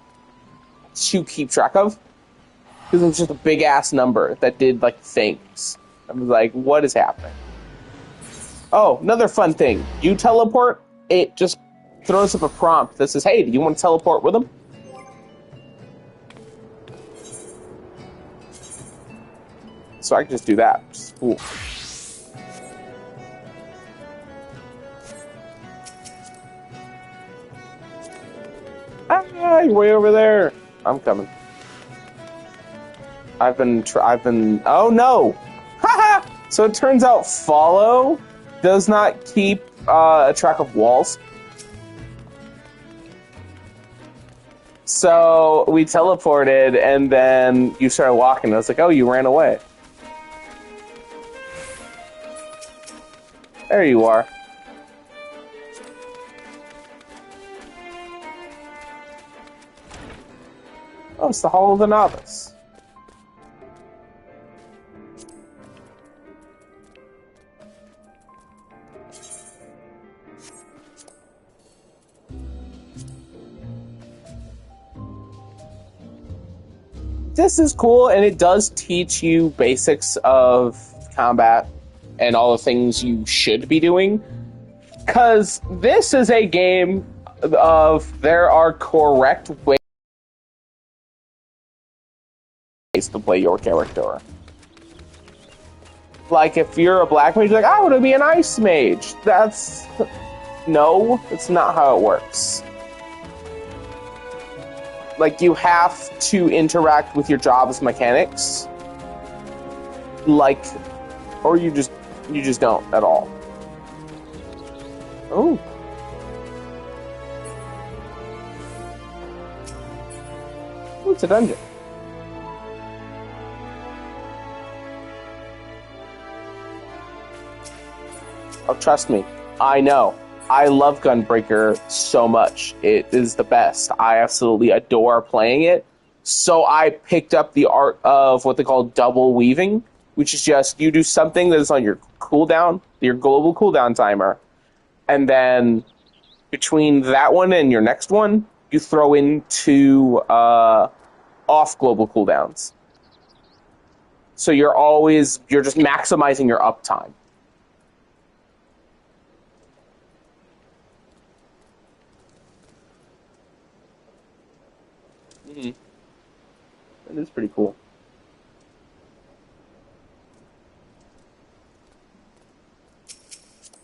[SPEAKER 1] to keep track of. Because it was just a big-ass number that did, like, things. I was like, what is happening? Oh, another fun thing. You teleport, it just throws up a prompt that says, hey, do you want to teleport with them? So I can just do that. Which is cool. Ah, you're way over there. I'm coming. I've been, oh no! Haha! So it turns out follow does not keep a track of walls. So we teleported and then you started walking. I was like, oh, you ran away. There you are. Oh, it's the Hall of the Novice. This is cool, and it does teach you basics of combat and all the things you should be doing. Because this is a game of there are correct ways to play your character. Like, if you're a black mage, you're like, I want to be an ice mage. That's... No, it's not how it works. Like, you have to interact with your job's mechanics. Like, or you just don't at all. Oh. Ooh, it's a dungeon. Oh, trust me, I know. I love Gunbreaker so much. It is the best. I absolutely adore playing it. So I picked up the art of what they call double weaving, which is just you do something that is on your cooldown, your global cooldown timer, and then between that one and your next one, you throw in two off global cooldowns. So you're just maximizing your uptime. That is pretty cool.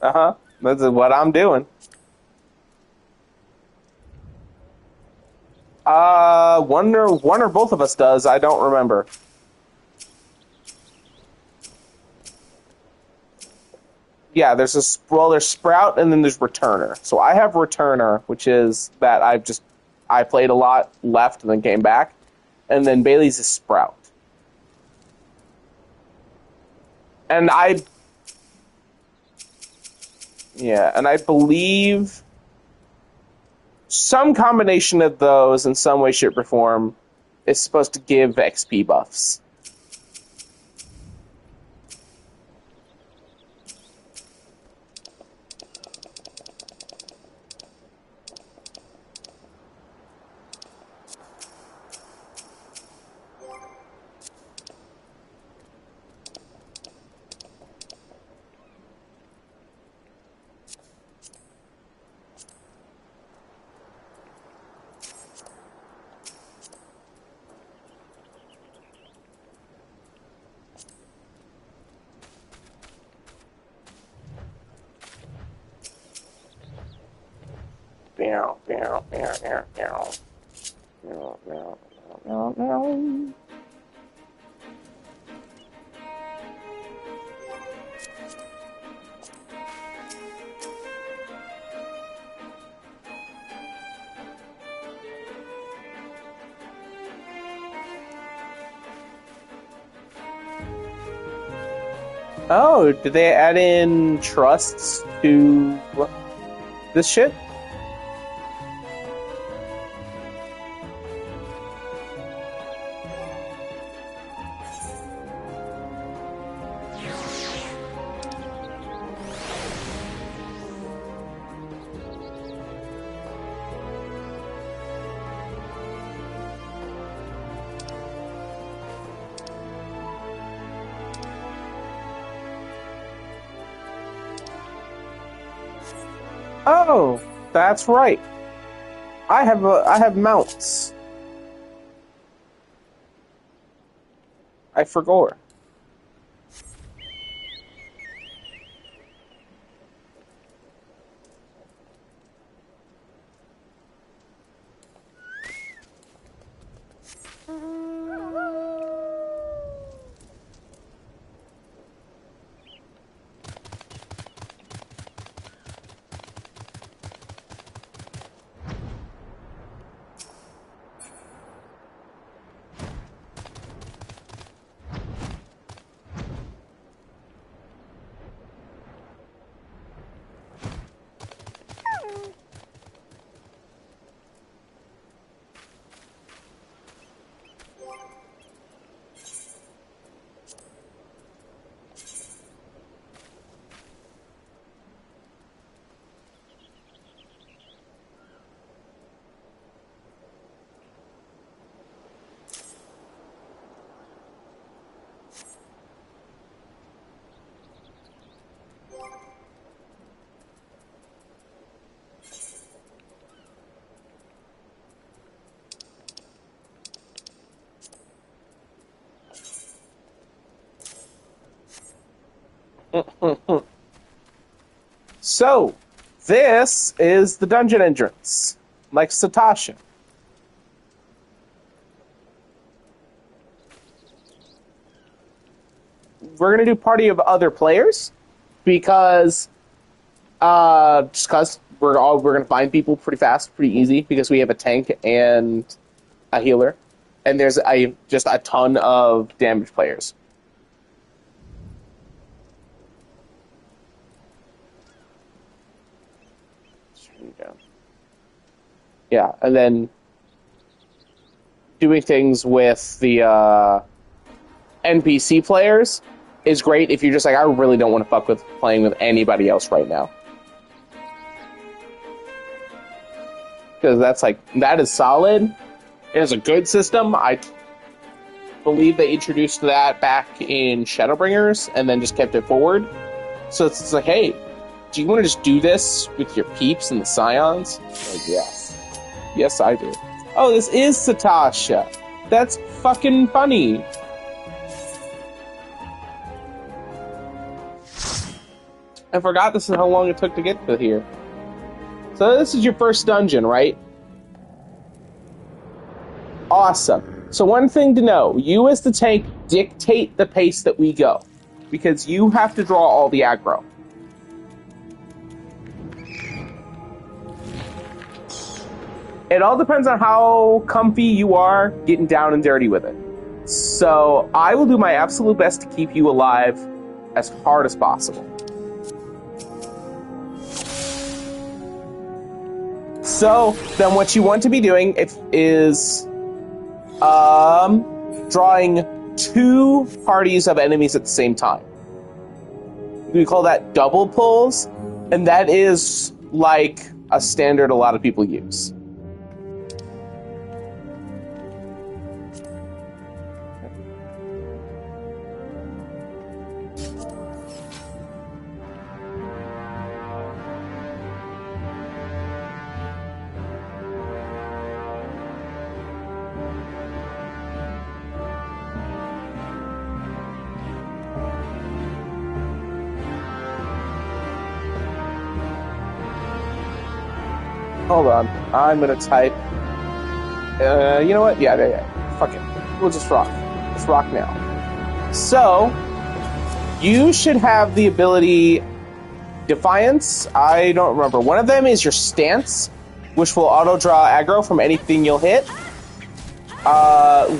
[SPEAKER 1] Uh-huh. That's what I'm doing. One or both of us does. I don't remember. Yeah, there's Sprout and then there's Returner. So I have Returner, which is that I played a lot, left, and then came back. And then Bailey's is Sprout. And I believe some combination of those in some way, shape, or form is supposed to give XP buffs. Oh, did they add in trusts to this shit? Oh, that's right. I have mounts. I forgot. So, this is the dungeon entrance, like Satasha. We're gonna do party of other players because, just because we're gonna find people pretty fast, pretty easy because we have a tank and a healer, and there's just a ton of damage players. Yeah, and then doing things with the NPC players is great if you're just like, I really don't want to fuck with playing with anybody else right now. Because that is solid. It is a good system. I believe they introduced that back in Shadowbringers and then just kept it forward. So it's like, hey, do you want to just do this with your peeps and the scions? Like, yes. Yes, I do. Oh, this is Satasha. That's fucking funny. I forgot this is how long it took to get to here. So this is your first dungeon, right? Awesome. So one thing to know, you as the tank dictate the pace that we go. Because you have to draw all the aggro. It all depends on how comfy you are getting down and dirty with it. So I will do my absolute best to keep you alive as hard as possible. So then what you want to be doing is drawing 2 parties of enemies at the same time. We call that double pulls, and that is like a standard a lot of people use. Hold on, I'm gonna type. You know what? Yeah. Fuck it. We'll just rock. Let's rock now. So, you should have the ability Defiance. I don't remember. One of them is your stance, which will auto draw aggro from anything you'll hit.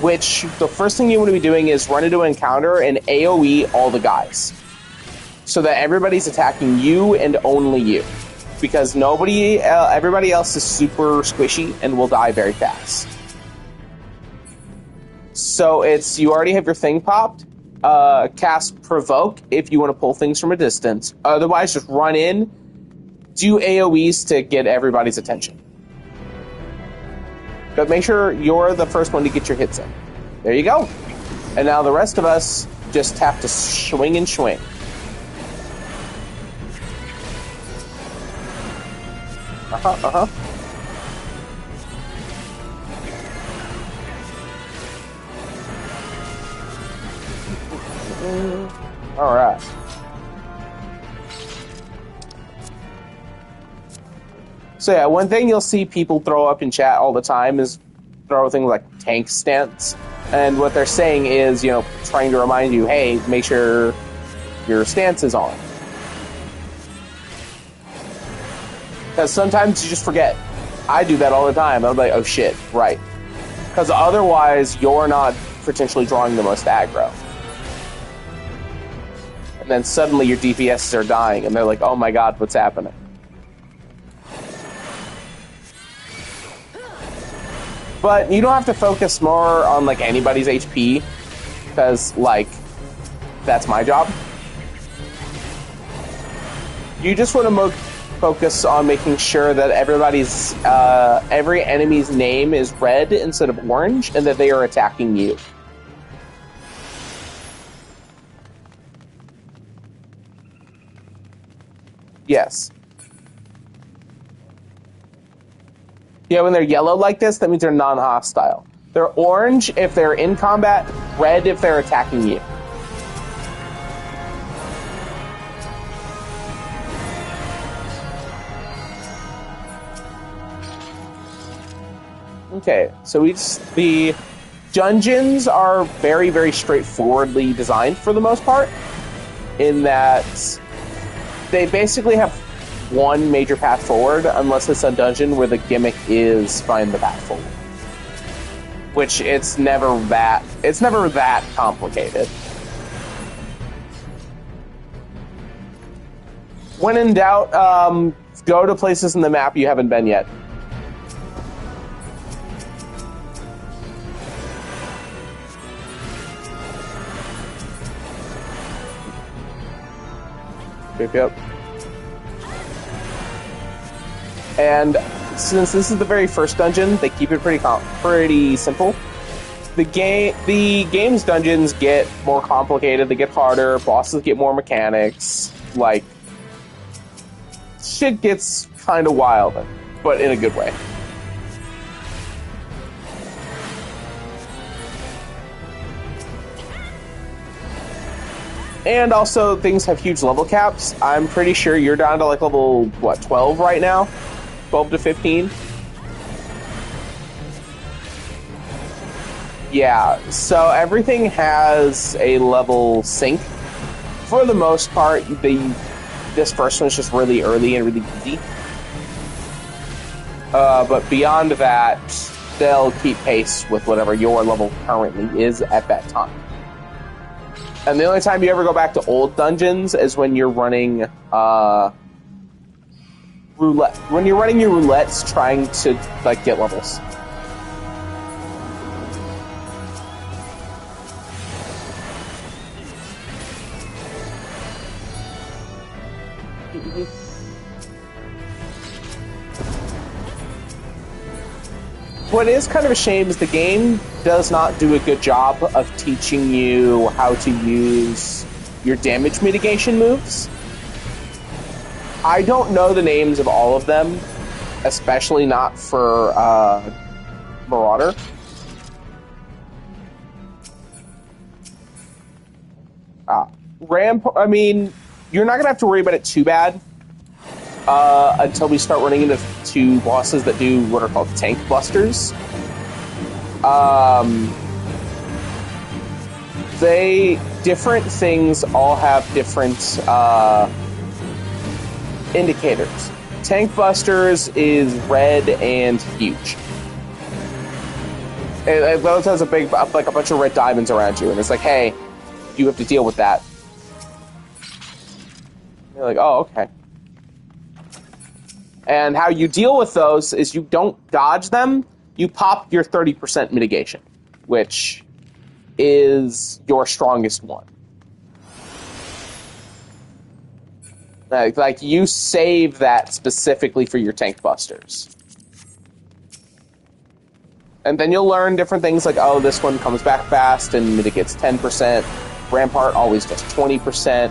[SPEAKER 1] Which the first thing you want to be doing is run into an encounter and AoE all the guys, so that everybody's attacking you and only you. Because everybody else is super squishy and will die very fast. So you already have your thing popped. Cast Provoke if you want to pull things from a distance. Otherwise, just run in, do AoEs to get everybody's attention. But make sure you're the first one to get your hits in. There you go. And now the rest of us just have to swing and swing. Alright. So yeah, one thing you'll see people throw up in chat all the time is throw things like tank stance. And what they're saying is, trying to remind you, hey, make sure your stance is on. Because sometimes you just forget. I do that all the time. I'm like, oh shit, right. Because otherwise, you're not potentially drawing the most aggro. And then suddenly your DPSs are dying, and they're like, oh my god, what's happening? But you don't have to focus more on, anybody's HP, because, that's my job. You just want to focus on making sure that every enemy's name is red instead of orange, and that they are attacking you. Yes. Yeah, when they're yellow like this, that means they're non-hostile. They're orange if they're in combat, red if they're attacking you. Okay, so the dungeons are very, very straightforwardly designed for the most part, in that they basically have one major path forward, unless it's a dungeon where the gimmick is find the path forward. Which it's never that complicated. When in doubt, go to places in the map you haven't been yet. Yep. And since this is the very first dungeon, they keep it pretty simple. The game's dungeons get more complicated, they get harder, bosses get more mechanics, shit gets kind of wild, but in a good way. And also, things have huge level caps. I'm pretty sure you're down to level, 12 right now? 12 to 15? Yeah, so everything has a level sync. For the most part, this first one's just really early and really easy. But beyond that, they'll keep pace with whatever your level currently is at that time. And the only time you ever go back to old dungeons is when you're running roulette. When you're running your roulettes trying to get levels. what is kind of a shame is the game does not do a good job of teaching you how to use your damage mitigation moves. I don't know the names of all of them, especially not for Marauder. I mean, you're not going to have to worry about it too bad until we start running into two bosses that do what are called tank busters. Different things all have different indicators. Tank busters is red and huge. It has a big, like a bunch of red diamonds around you, and it's like, hey, you have to deal with that. You're like, oh, okay. And how you deal with those is you don't dodge them, you pop your 30% mitigation, which is your strongest one. Like you save that specifically for your tank busters. And then you'll learn different things like, oh, this one comes back fast and mitigates 10%. Rampart always does 20%.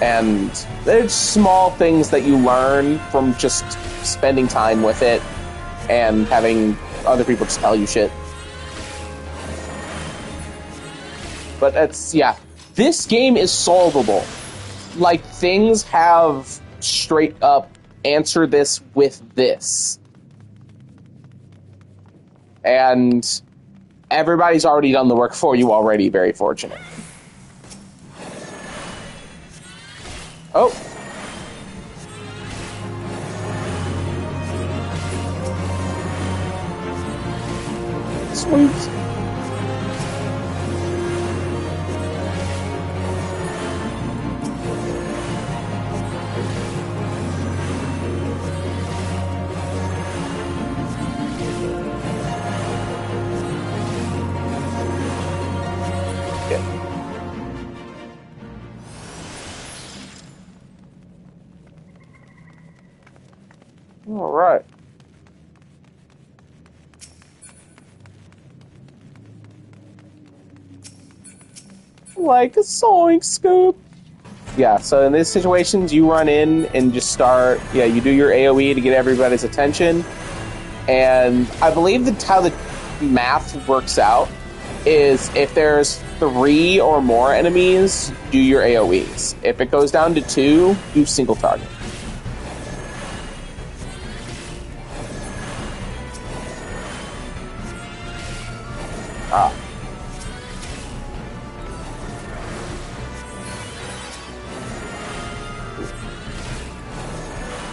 [SPEAKER 1] And there's small things that you learn from just spending time with it and having other people just tell you shit. But it's, yeah. This game is solvable. Like, things have straight up answer this with this. And everybody's already done the work for you already, very fortunate. Oh. Sweet. All right. Like a sewing scoop. Yeah, so in these situations, you run in and just start, you do your AoE to get everybody's attention. And I believe that how the math works out is if there's 3 or more enemies, do your AoEs. If it goes down to 2, do single target.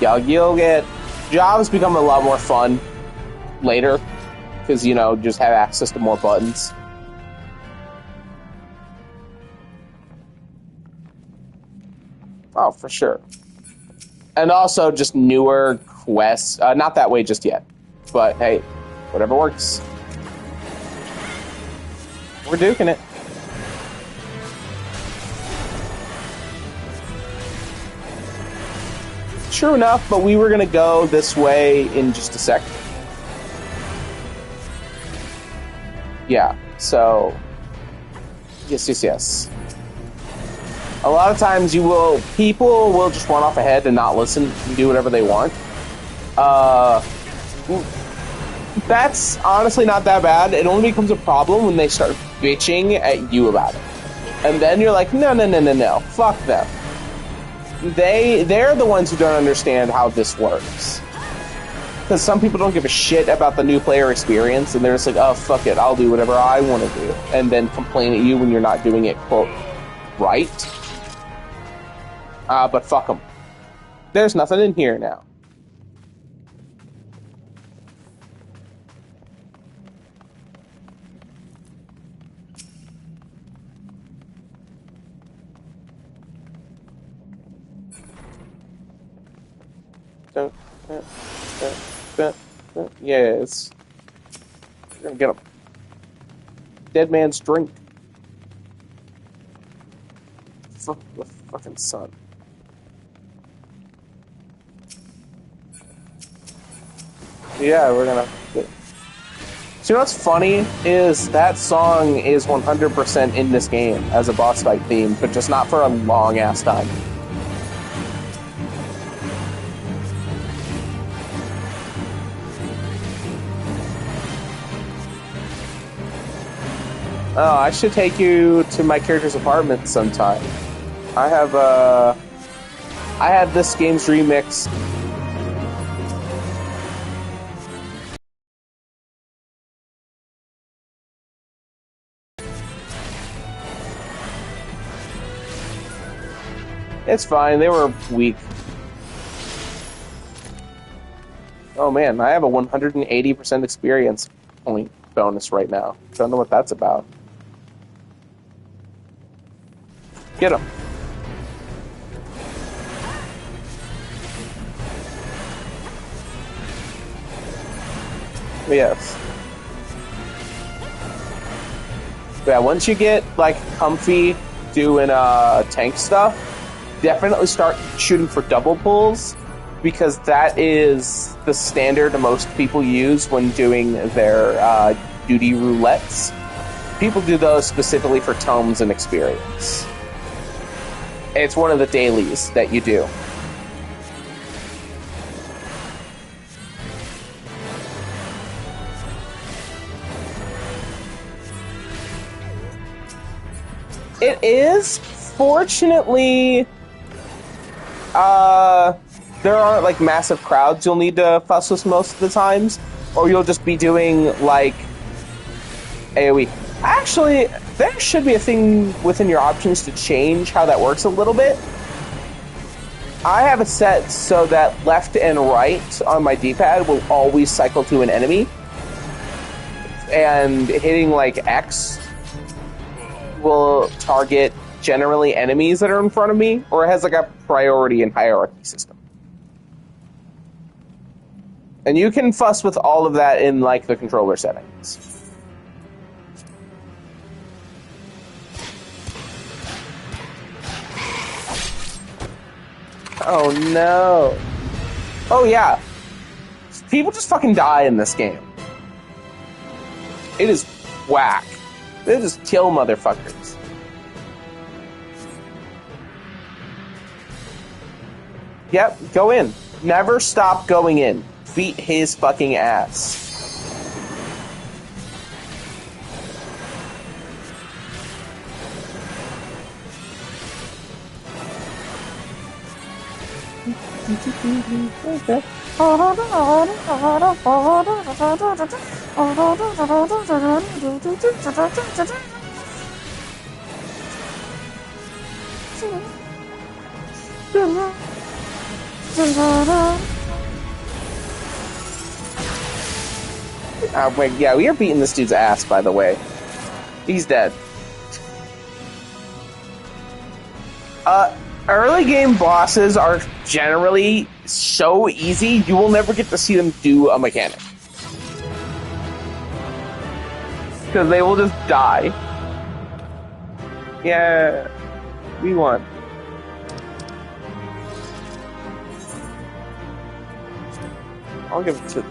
[SPEAKER 1] Yeah, you'll get... Jobs become a lot more fun later, because, just have access to more buttons. Oh, for sure. And also just newer quests. Not that way just yet. But, hey, whatever works. We're duking it. True enough, but we were going to go this way in just a sec. Yeah, so... Yes. A lot of times people will just run off ahead and not listen and do whatever they want. That's honestly not that bad. It only becomes a problem when they start bitching at you about it. And then you're like, no, fuck them. They're the ones who don't understand how this works. Because some people don't give a shit about the new player experience, and they're just like, oh, fuck it, I'll do whatever I want to do. And then complain at you when you're not doing it, quote, right. But fuck them. There's nothing in here now. Yes. We're gonna get him. Dead man's drink. Fuck the fucking sun. Yeah, we're gonna... So you know what's funny is that song is 100% in this game as a boss fight theme, but just not for a long ass time. Oh, I should take you to my character's apartment sometime. I had this game's remix. It's fine, they were weak. Oh man, I have a 180% experience point bonus right now. Don't know what that's about. Get him. Yes. Yeah, once you get like comfy doing tank stuff, definitely start shooting for double pulls, because that is the standard most people use when doing their duty roulettes. People do those specifically for tomes and experience. It's one of the dailies that you do. It is. Fortunately, there aren't like massive crowds you'll need to fuss with most of the times, or you'll just be doing like AoE. Actually, there should be a thing within your options to change how that works a little bit. I have it set so that left and right on my D-pad will always cycle to an enemy, and hitting like X will target generally enemies that are in front of me, or it has like a priority and hierarchy system. And you can fuss with all of that in like the controller settings. Oh no. Oh yeah. People just fucking die in this game. It is whack. They just kill motherfuckers. Yep, go in. Never stop going in. Beat his fucking ass. Wait, yeah, we are beating this dude's ass, by the way. He's dead. Early game bosses are generally so easy, you will never get to see them do a mechanic. Because they will just die. Yeah, we won. I'll give it to the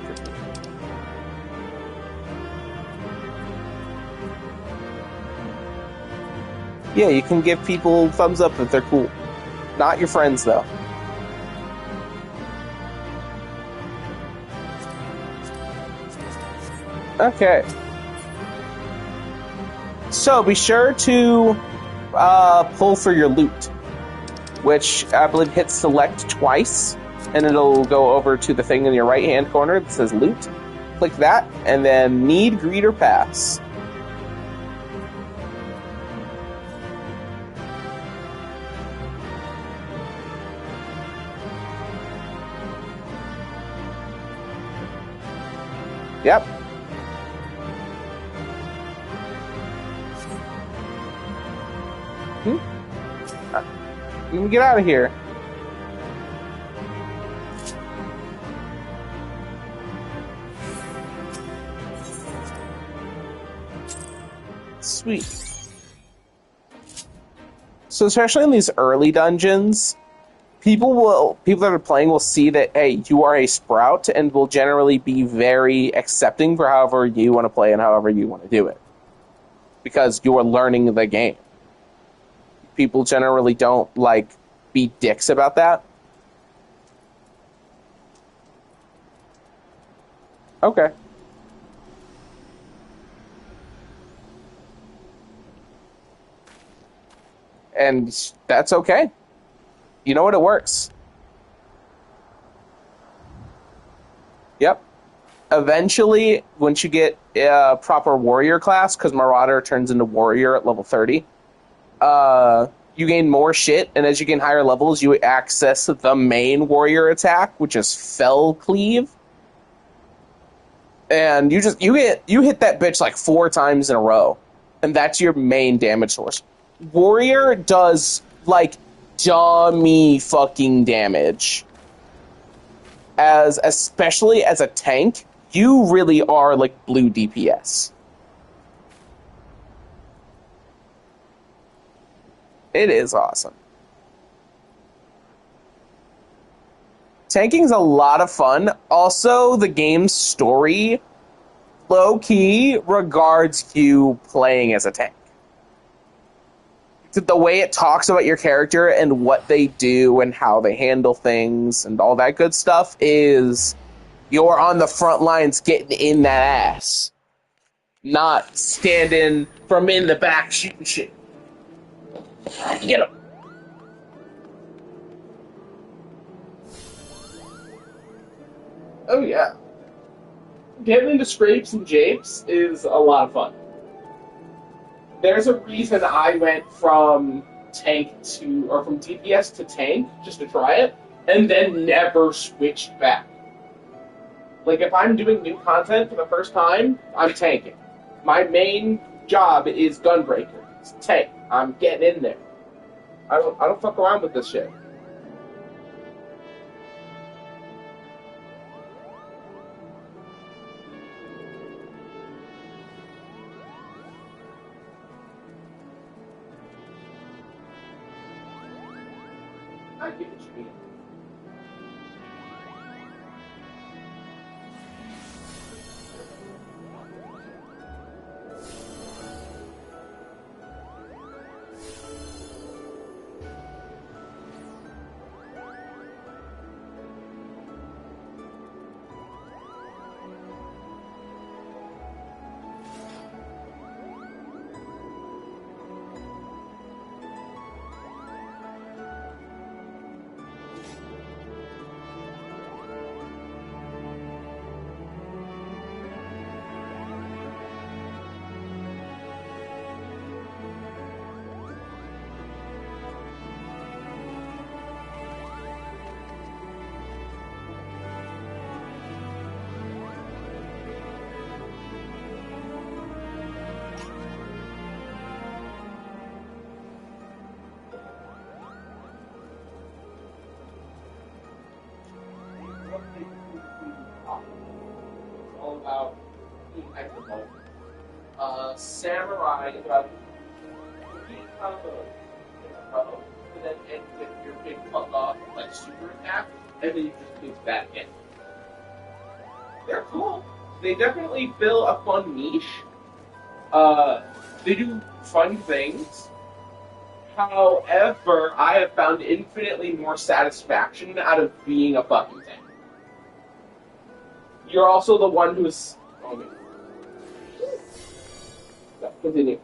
[SPEAKER 1] Yeah, you can give people thumbs up if they're cool. Not your friends, though. Okay. So be sure to pull for your loot, which I believe hits select twice, and it'll go over to the thing in your right-hand corner that says loot. Click that, and then need, greet, or pass. Yep. You can get out of here. Sweet. So especially in these early dungeons, people that are playing will see that, hey, you are a sprout, and will generally be very accepting for however you want to play and however you want to do it, because you are learning the game. People generally don't like be dicks about that. Okay. And that's okay. You know what? It works. Yep. Eventually, once you get a proper warrior class, because Marauder turns into warrior at level 30, you gain more shit, and as you gain higher levels, you access the main warrior attack, which is Fell Cleave. And you hit that bitch like 4 times in a row, and that's your main damage source. Warrior does like dummy fucking damage. Especially as a tank, you really are like blue DPS. It is awesome. Tanking's a lot of fun. Also, the game's story, low key, regards you playing as a tank. The way it talks about your character and what they do and how they handle things and all that good stuff is you're on the front lines getting in that ass, not standing from in the back shooting shit. Get him. Oh yeah. Getting into scrapes and japes is a lot of fun. There's a reason I went from from DPS to tank just to try it, and then never switched back. Like, if I'm doing new content for the first time, I'm tanking. My main job is Gunbreaker. It's tank. I'm getting in there. I don't fuck around with this shit. I get what you mean. All about being equitable. Samurai is about 3 combos in a row, and then end with your big fuck off like super attack, and then you just move that in. They're cool. They definitely fill a fun niche. They do fun things. However, I have found infinitely more satisfaction out of being a fucking tank. You're also the one who's. Oh, man. No, continue.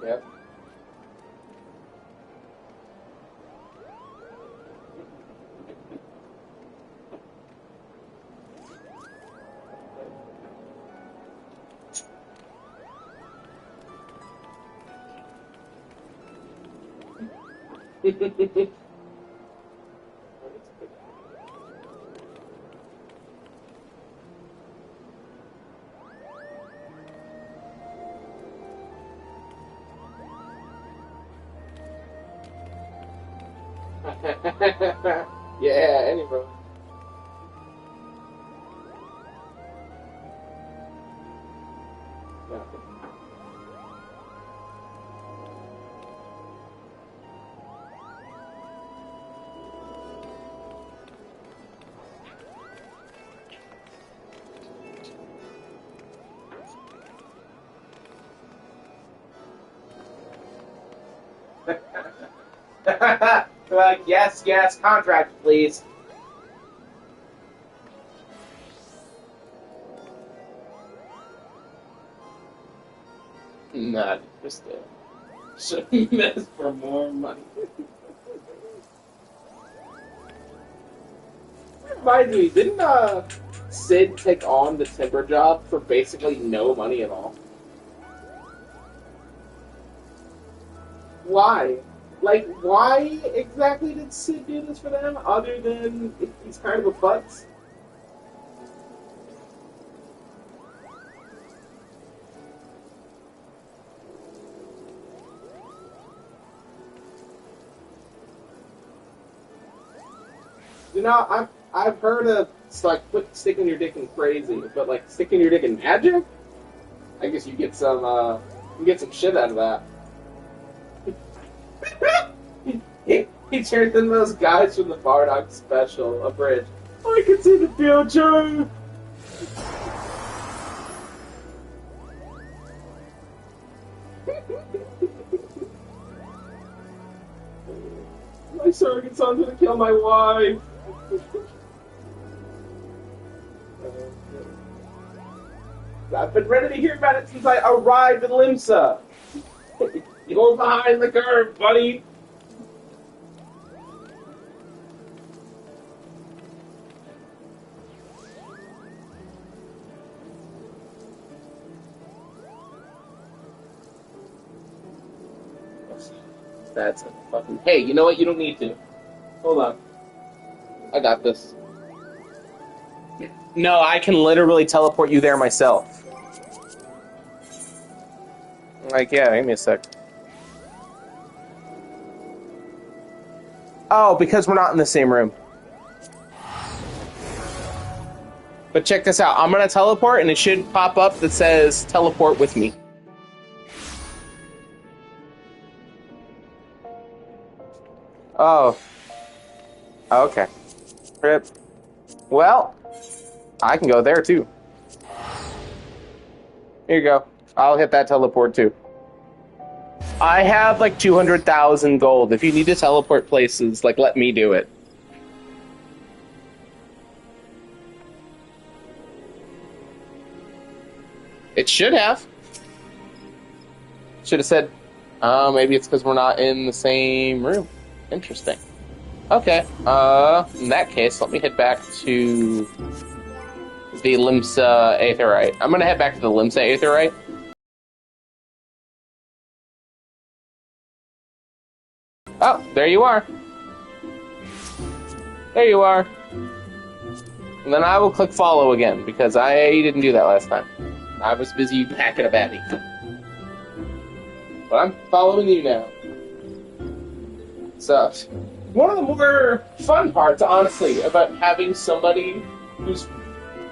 [SPEAKER 1] Yep. Yeah, anyway. Like, yes, yes, contract, please. Not interested. Should miss for more money. Reminds me, didn't Sid take on the timber job for basically no money at all? Why? Like, why exactly did Sid do this for them, other than he's kind of a butts? You know, I've heard of like put sticking your dick in crazy, but like sticking your dick in magic, I guess you get some shit out of that. He turns into those guys from the Bardock special, a bridge. I can see the future. My surrogate son's gonna kill my wife. I've been ready to hear about it since I arrived in Limsa. You're behind the curve, buddy. That's a fucking. Hey, you know what? You don't need to. Hold on. I got this. No, I can literally teleport you there myself. Like, yeah, give me a sec. Oh, because we're not in the same room. But check this out. I'm gonna teleport, and it should pop up that says "teleport with me." Oh. Okay. Rip. Well, I can go there too. Here you go. I'll hit that teleport too. I have like 200,000 gold. If you need to teleport places, like let me do it. It should have. Should have said, maybe it's because we're not in the same room. Interesting. Okay. In that case, let me head back to the Limsa Aetherite. I'm gonna head back to the Limsa Aetherite. Oh, there you are. There you are. And then I will click follow again, because I didn't do that last time. I was busy packing a baddie. But I'm following you now. So, one of the more fun parts, honestly, about having somebody who's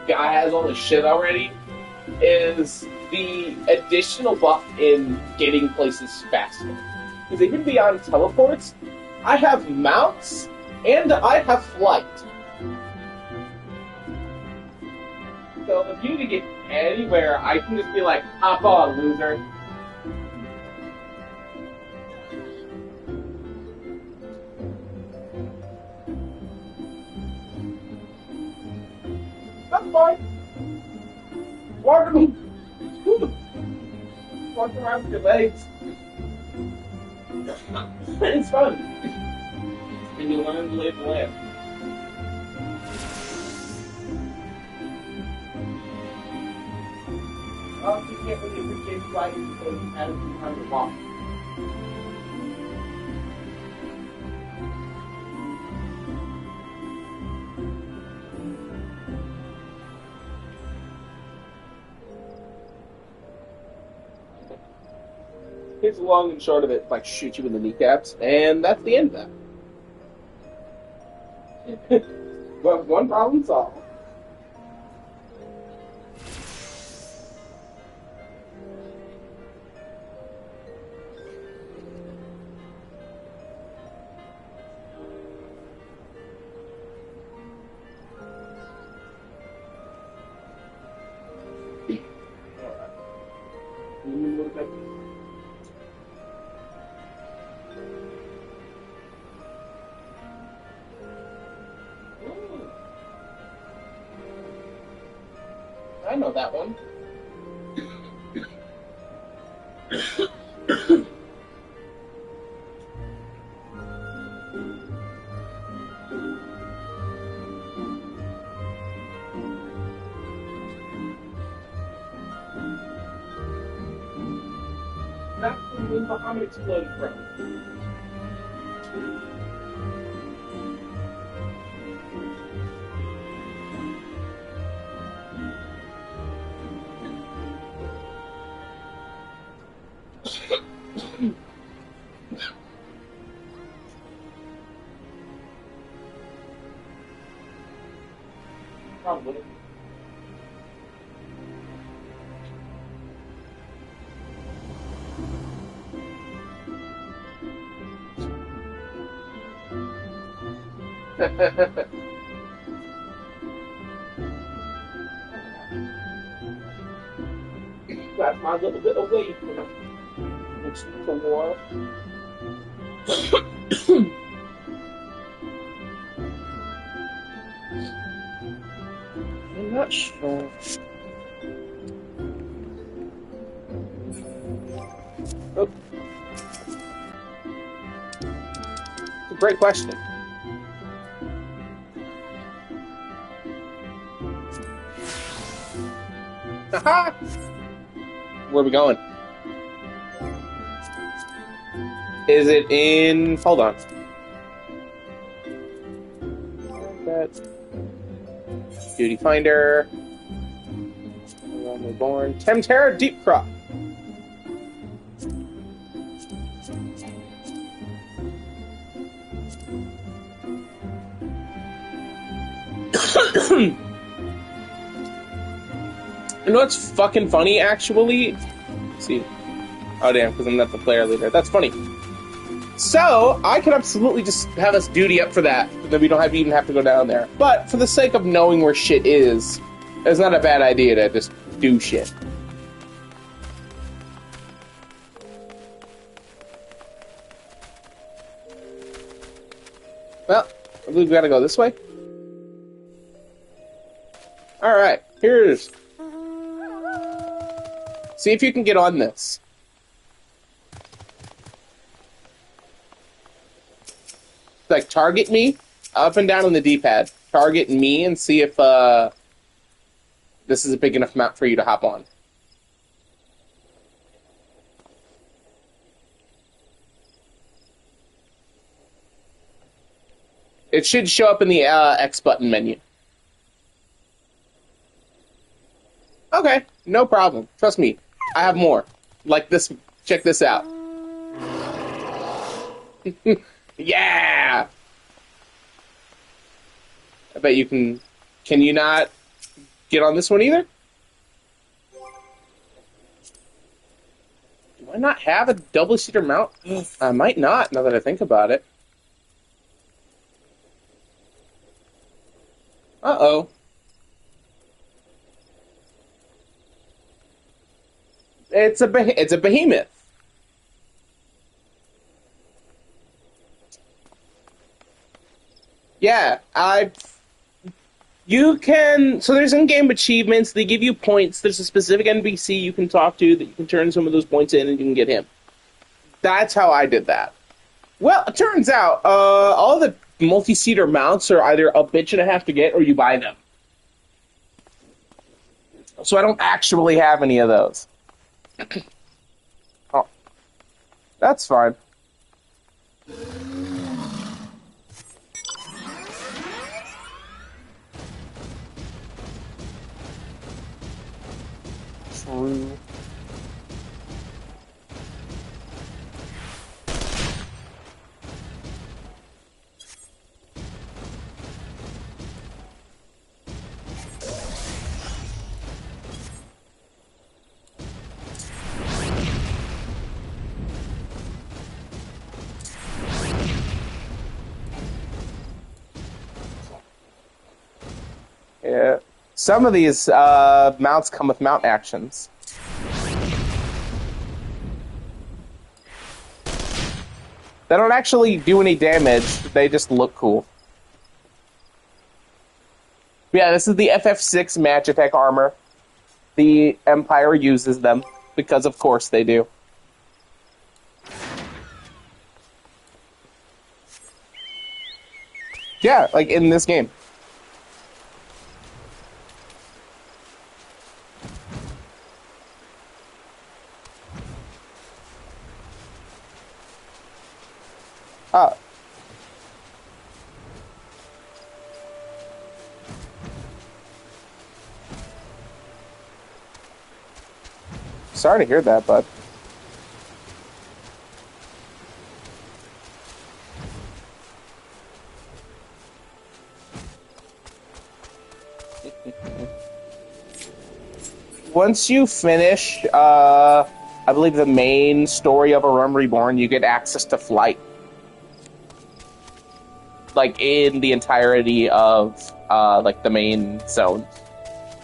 [SPEAKER 1] guy has all the shit already is the additional buff in getting places faster. Because even beyond teleports, I have mounts and I have flight. So if you need to get anywhere, I can just be like, hop on, loser. That's fine. Walk around with your legs. It's fun. And you learn to live the land. Oh, you can't really appreciate flight until you have time to walk. Here's the long and short of it, like shoot you in the kneecaps, and that's the end of that. Well, one problem solved. I know that one. That's the Muhammad exploded from. Probably. That's my little bit away from the war. I'm not sure. Oh. It's a great question. Aha! Where are we going? Is it in... Hold on. Duty Finder. Born. Temterra Deep Crop. You know what's fucking funny, actually? Let's see. Oh, damn, because I'm not the player leader. That's funny. So, I could absolutely just have us duty up for that, then we don't even have to go down there. But, for the sake of knowing where shit is, it's not a bad idea to just do shit. Well, I believe we gotta go this way. Alright, here's... See if you can get on this. Like, target me, up and down on the D-pad. Target me and see if, this is a big enough map for you to hop on. It should show up in the, X button menu. Okay, no problem. Trust me, I have more. Like this, check this out. Yeah! I bet you can... Can you not get on this one either? Do I not have a double-seater mount? I might not, now that I think about it. Uh-oh. It's a behemoth. Yeah, you can... So there's in-game achievements, they give you points, there's a specific NPC you can talk to that you can turn some of those points in and you can get him. That's how I did that. Well, it turns out, all the multi-seater mounts are either a bitch and a half to get or you buy them. So I don't actually have any of those. Oh, that's fine. True. Yeah. Some of these mounts come with mount actions. They don't actually do any damage, they just look cool. Yeah, this is the FF6 Match Attack armor. The Empire uses them, because of course they do. Yeah, like in this game. Uh, Sorry to hear that, bud. Once you finish, I believe the main story of A Realm Reborn, you get access to flight. Like, in the entirety of, like, the main zone.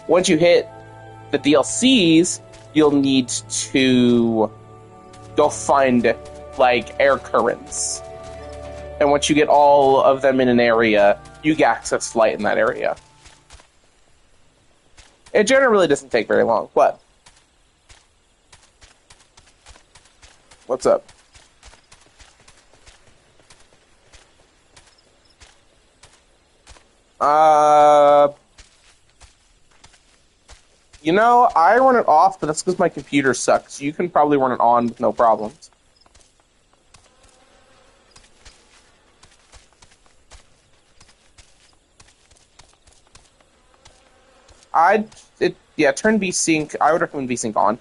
[SPEAKER 1] Once you hit the DLCs, you'll need to go find, like, air currents. And once you get all of them in an area, you get access flight in that area. It generally doesn't take very long. What? What's up? You know, I run it off, but that's because my computer sucks. You can probably run it on with no problems. Yeah, turn VSync. I would recommend VSync on.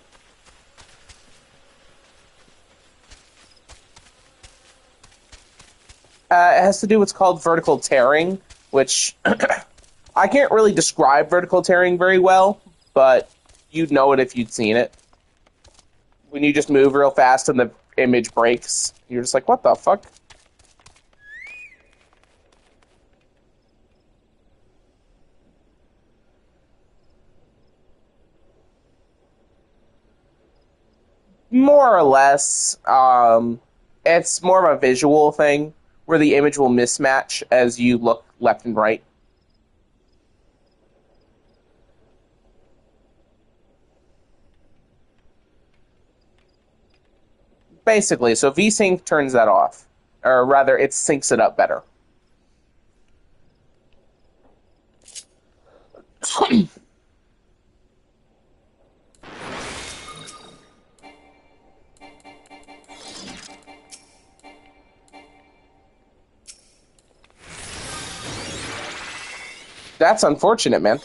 [SPEAKER 1] It has to do with what's called vertical tearing, which I can't really describe vertical tearing very well, but you'd know it if you'd seen it. When you just move real fast and the image breaks, you're just like, what the fuck? More or less. It's more of a visual thing where the image will mismatch as you look left and right. Basically, so VSync turns that off. Or rather, it syncs it up better. That's unfortunate, man.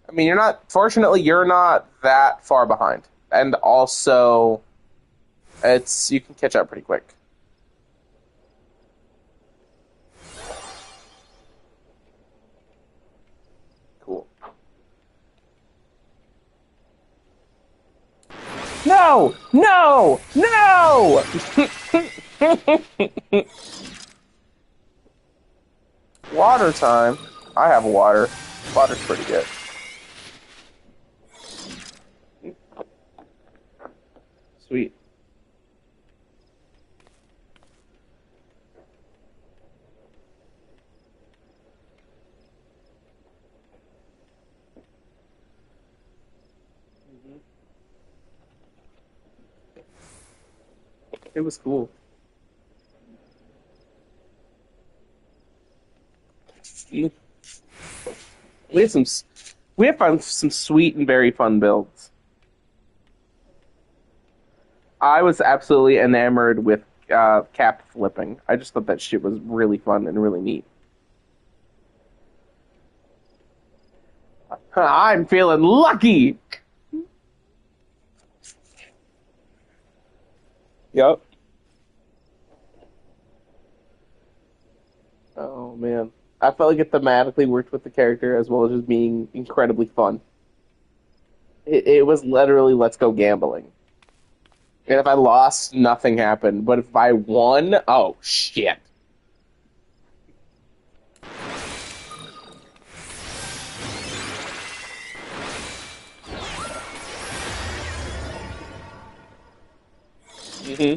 [SPEAKER 1] I mean, fortunately, you're not that far behind. And also, you can catch up pretty quick. Cool. No! No! No! Water time. I have water. Water's pretty good. Sweet. It was cool. We have found some sweet and very fun builds. I was absolutely enamored with cap flipping. I just thought that shit was really fun and really neat. I'm feeling lucky. Yep. Oh man, I felt like it thematically worked with the character as well as just being incredibly fun. It was literally let's go gambling. And if I lost, nothing happened. But if I won, oh shit. Hmm.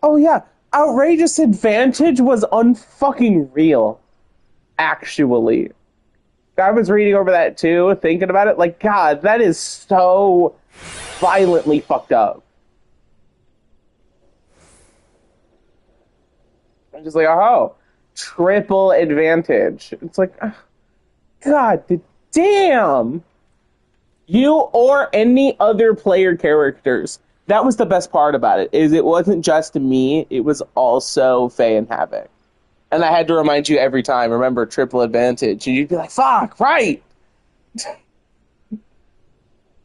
[SPEAKER 1] Oh yeah, outrageous advantage was unfucking real. Actually, I was reading over that too, thinking about it. Like, God, that is so violently fucked up. I'm just like, oh, triple advantage. It's like, God damn. You or any other player characters. That was the best part about it, is it wasn't just me, it was also Faye and Havoc. And I had to remind you every time, remember triple advantage. And you'd be like, fuck, right.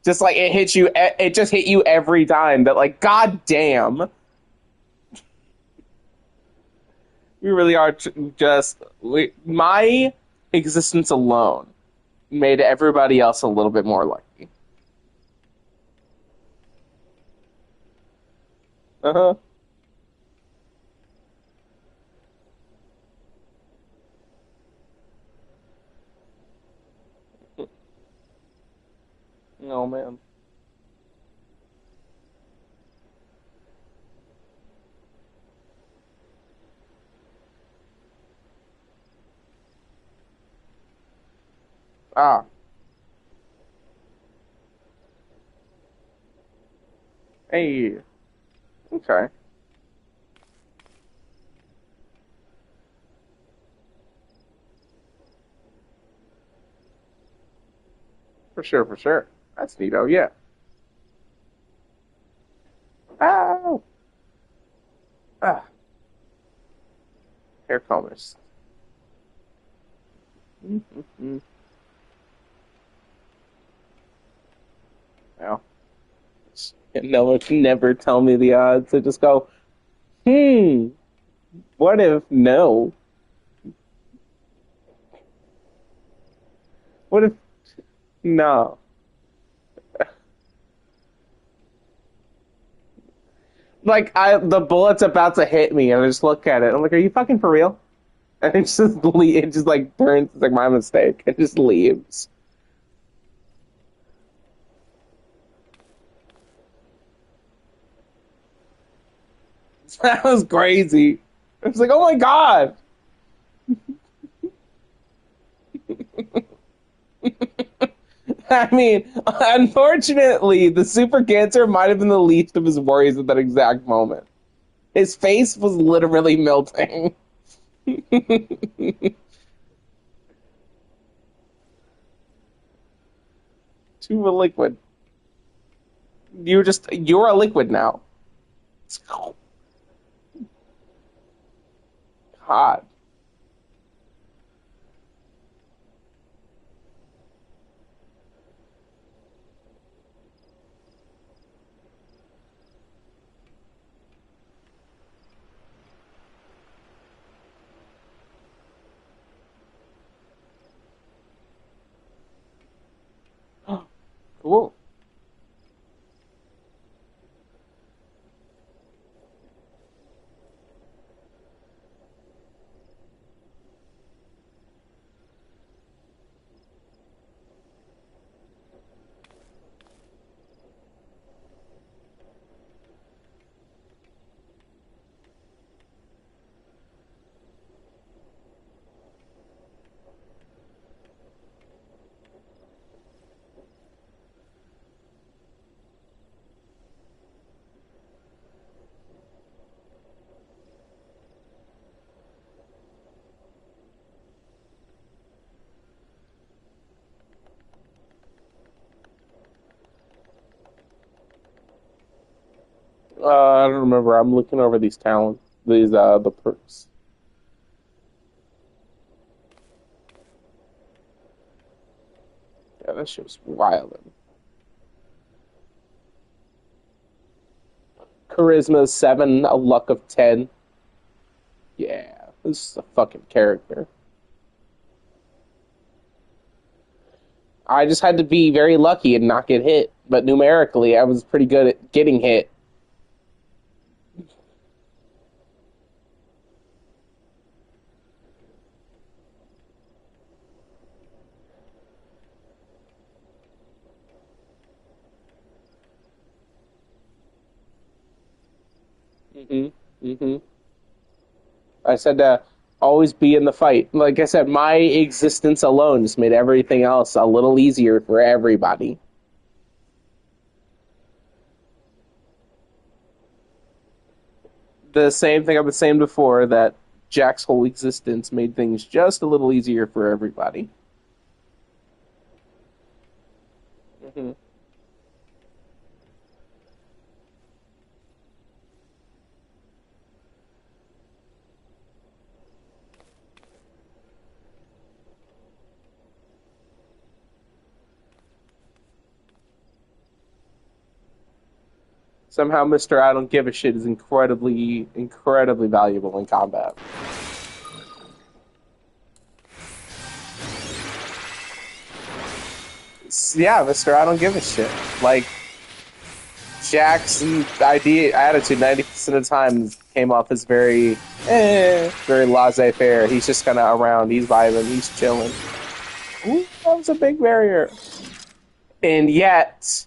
[SPEAKER 1] Just like it hits you, it just hit you every time. That like, god damn. We really are my existence alone made everybody else a little bit more lucky. Uh-huh. Oh man. Ah, hey. Okay. For sure, for sure. That's neat. Oh yeah. Oh. Ah, hair combers. Mm-hmm. Well, no one can never tell me the odds. I just go, hmm, what if no? What if no? Like the bullet's about to hit me, and I just look at it. I'm like, "Are you fucking for real?" And it just like turns. It's like my mistake. It just leaves. That was crazy. I was like, "Oh my god!" I mean, unfortunately, the super cancer might have been the least of his worries at that exact moment. His face was literally melting. To a liquid. You're a liquid now. It's hot. Cool. I don't remember. I'm looking over these talents, these the perks. Yeah, that shit was wild. Charisma 7, a luck of 10. Yeah, this is a fucking character. I just had to be very lucky and not get hit, but numerically, I was pretty good at getting hit. Hmm. Hmm. I said to always be in the fight. Like I said, my existence alone just made everything else a little easier for everybody. The same thing I've been saying before, that Jack's whole existence made things just a little easier for everybody. Hmm. Somehow, Mr. I don't give a shit is incredibly, incredibly valuable in combat. Yeah, Mr. I don't give a shit. Like, Jack's idea attitude 90% of the time came off as very laissez-faire. He's just kind of around. He's vibing. He's chilling. Ooh, that was a big barrier. And yet,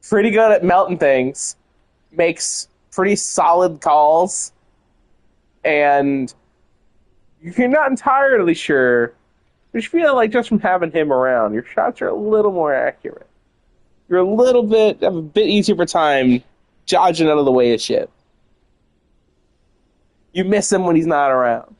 [SPEAKER 1] pretty good at melting things. Makes pretty solid calls. And you're not entirely sure. But you feel like just from having him around, your shots are a little more accurate. You're a little bit, have a bit easier for time dodging out of the way of shit. You miss him when he's not around.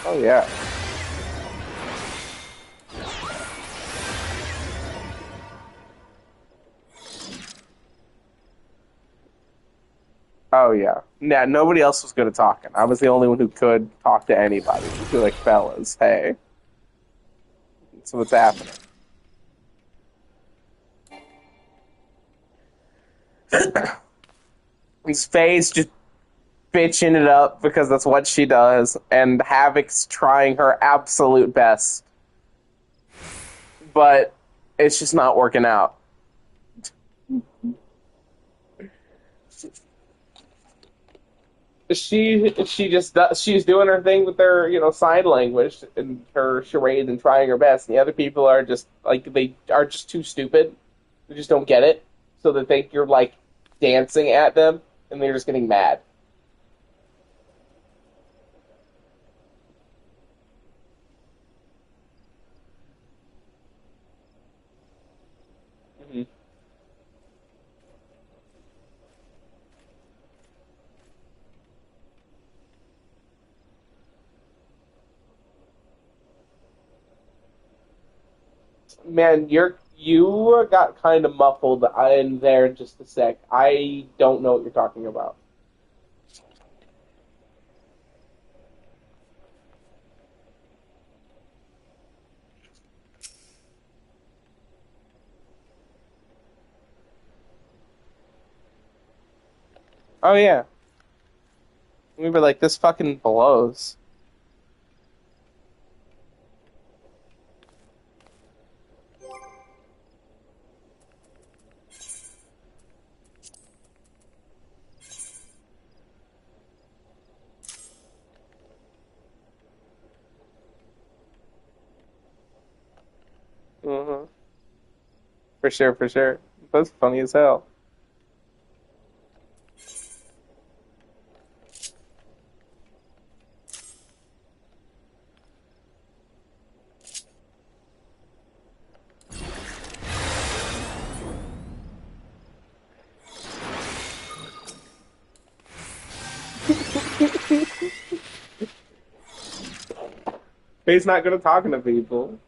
[SPEAKER 1] Oh yeah. Oh yeah. Yeah, nobody else was good at talking. I was the only one who could talk to anybody. Be like, fellas, hey. So what's happening? His face just bitching it up because that's what she does, and Havoc's trying her absolute best. But it's just not working out. She's doing her thing with her sign language and her charade and trying her best, and the other people are just like they are just too stupid. They just don't get it, so they think you're like dancing at them, and they're just getting mad. Mhm. Man, you got kind of muffled in there in just a sec. I don't know what you're talking about. Oh yeah, we were like, this fucking blows. Hmm. For sure, for sure. That's funny as hell. He's not good at talking to people.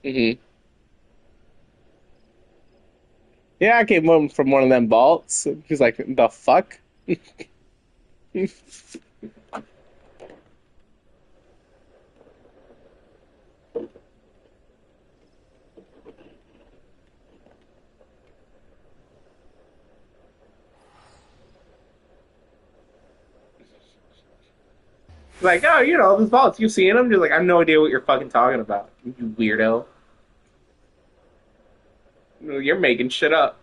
[SPEAKER 1] Hmm. Yeah, I came home from one of them vaults. She's like, the fuck? Like, oh, those vaults, you seen them? You're like, I have no idea what you're fucking talking about, you weirdo. You're making shit up.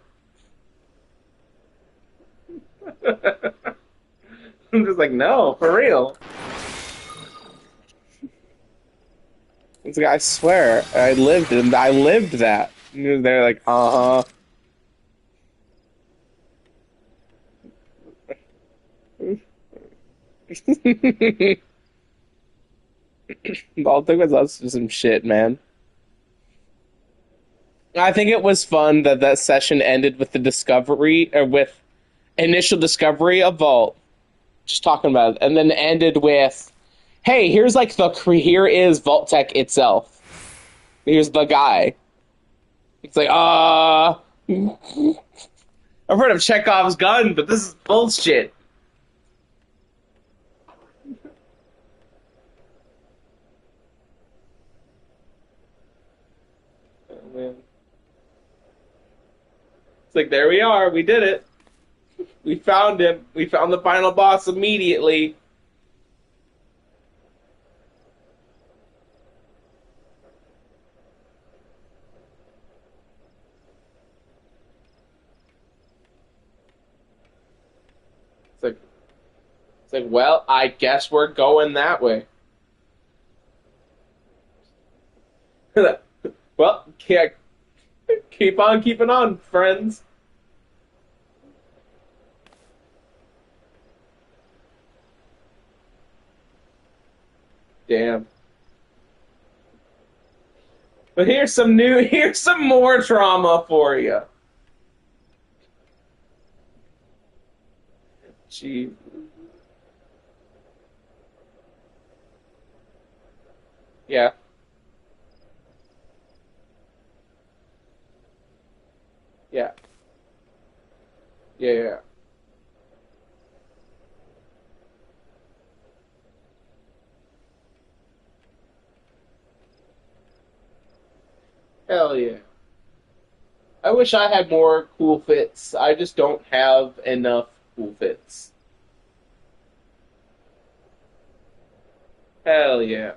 [SPEAKER 1] I'm just like, no, for real. It's like, I swear, I lived that. And they're like, uh huh. All took was us for some shit, man. I think it was fun that that session ended with the discovery, or with initial discovery of Vault, just talking about it, and then ended with, "Hey, here's like here is Vault Tech itself. Here's the guy." It's like, I've heard of Chekhov's gun, but this is bullshit. Oh, man. It's like, there we are. We did it. We found him. We found the final boss immediately. It's like, well, I guess we're going that way. Well, yeah, keep on keeping on, friends. Damn. But here's some more trauma for you. Gee. Yeah. Yeah. Yeah. Yeah. Hell yeah. I wish I had more cool fits. I just don't have enough cool fits. Hell yeah.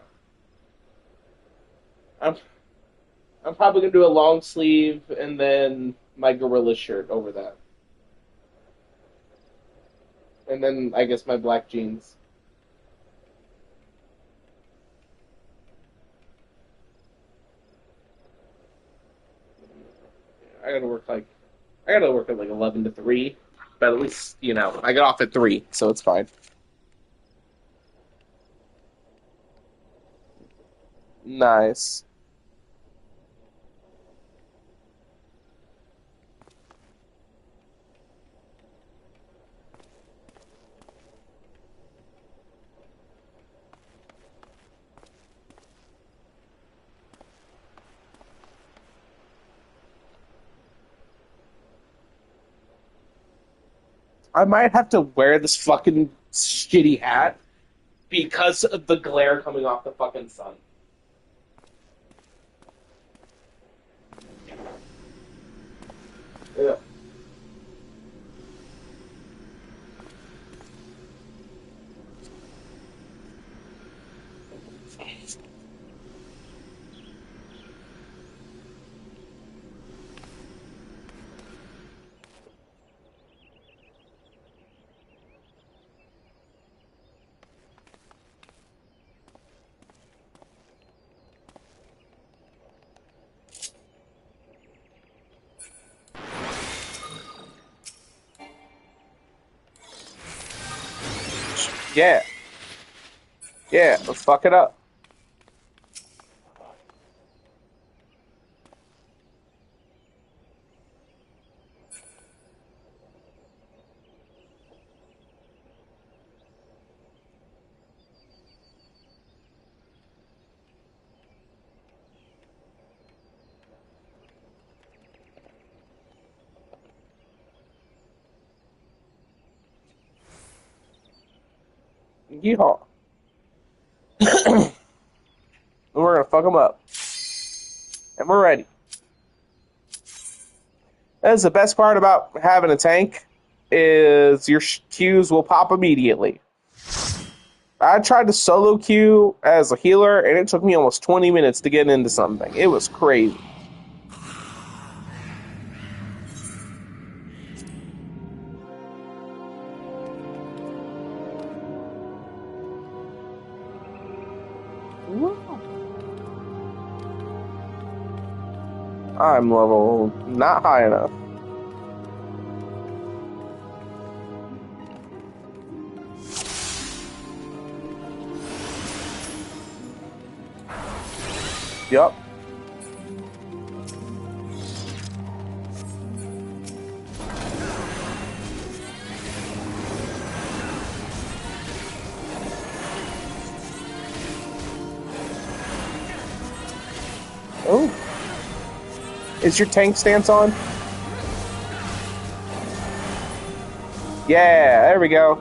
[SPEAKER 1] I'm I'm probably gonna do a long sleeve and then my gorilla shirt over that. And then I guess my black jeans. I gotta work like I gotta work at like 11 to 3, but at least I get off at 3, so it's fine. Nice. I might have to wear this fucking shitty hat because of the glare coming off the fucking sun. Yeah. Yeah. Yeah. Let's fuck it up. Yeehaw. We're gonna fuck them up. And we're ready. That's the best part about having a tank, is your Qs will pop immediately. I tried to solo queue as a healer, and it took me almost 20 minutes to get into something. It was crazy. I'm level not high enough. Yup. Oh. Is your tank stance on? Yeah, there we go.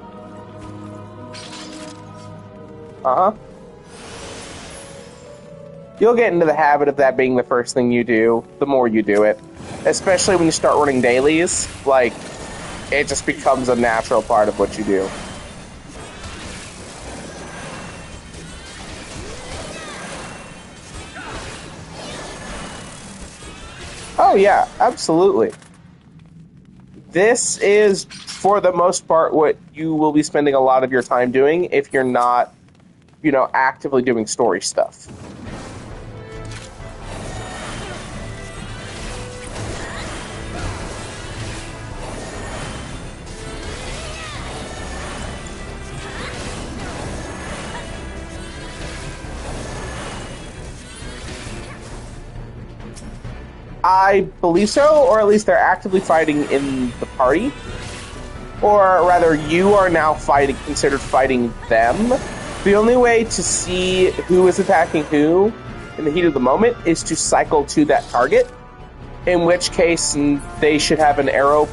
[SPEAKER 1] Uh-huh. You'll get into the habit of that being the first thing you do, the more you do it. Especially when you start running dailies, like, it just becomes a natural part of what you do. Oh yeah, absolutely. This is, for the most part, what you will be spending a lot of your time doing if you're not, actively doing story stuff. I believe so, or at least they're actively fighting in the party. Or rather, you are now considered fighting them. The only way to see who is attacking who in the heat of the moment is to cycle to that target, in which case they should have an arrow,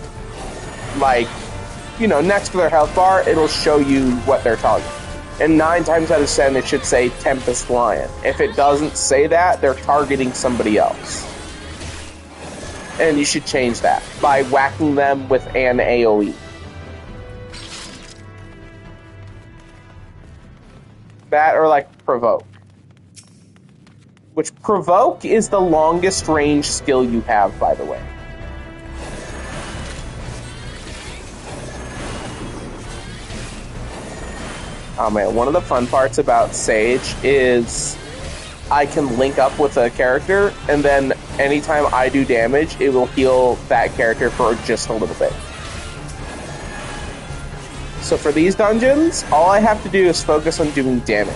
[SPEAKER 1] next to their health bar. It'll show you what they're targeting. And 9 times out of 10, it should say Tempest Lion. If it doesn't say that, they're targeting somebody else. And you should change that by whacking them with an AoE. That or Provoke. Which Provoke is the longest range skill you have, by the way. Oh man, one of the fun parts about Sage is I can link up with a character, and then anytime I do damage, it will heal that character for just a little bit. So for these dungeons, all I have to do is focus on doing damage,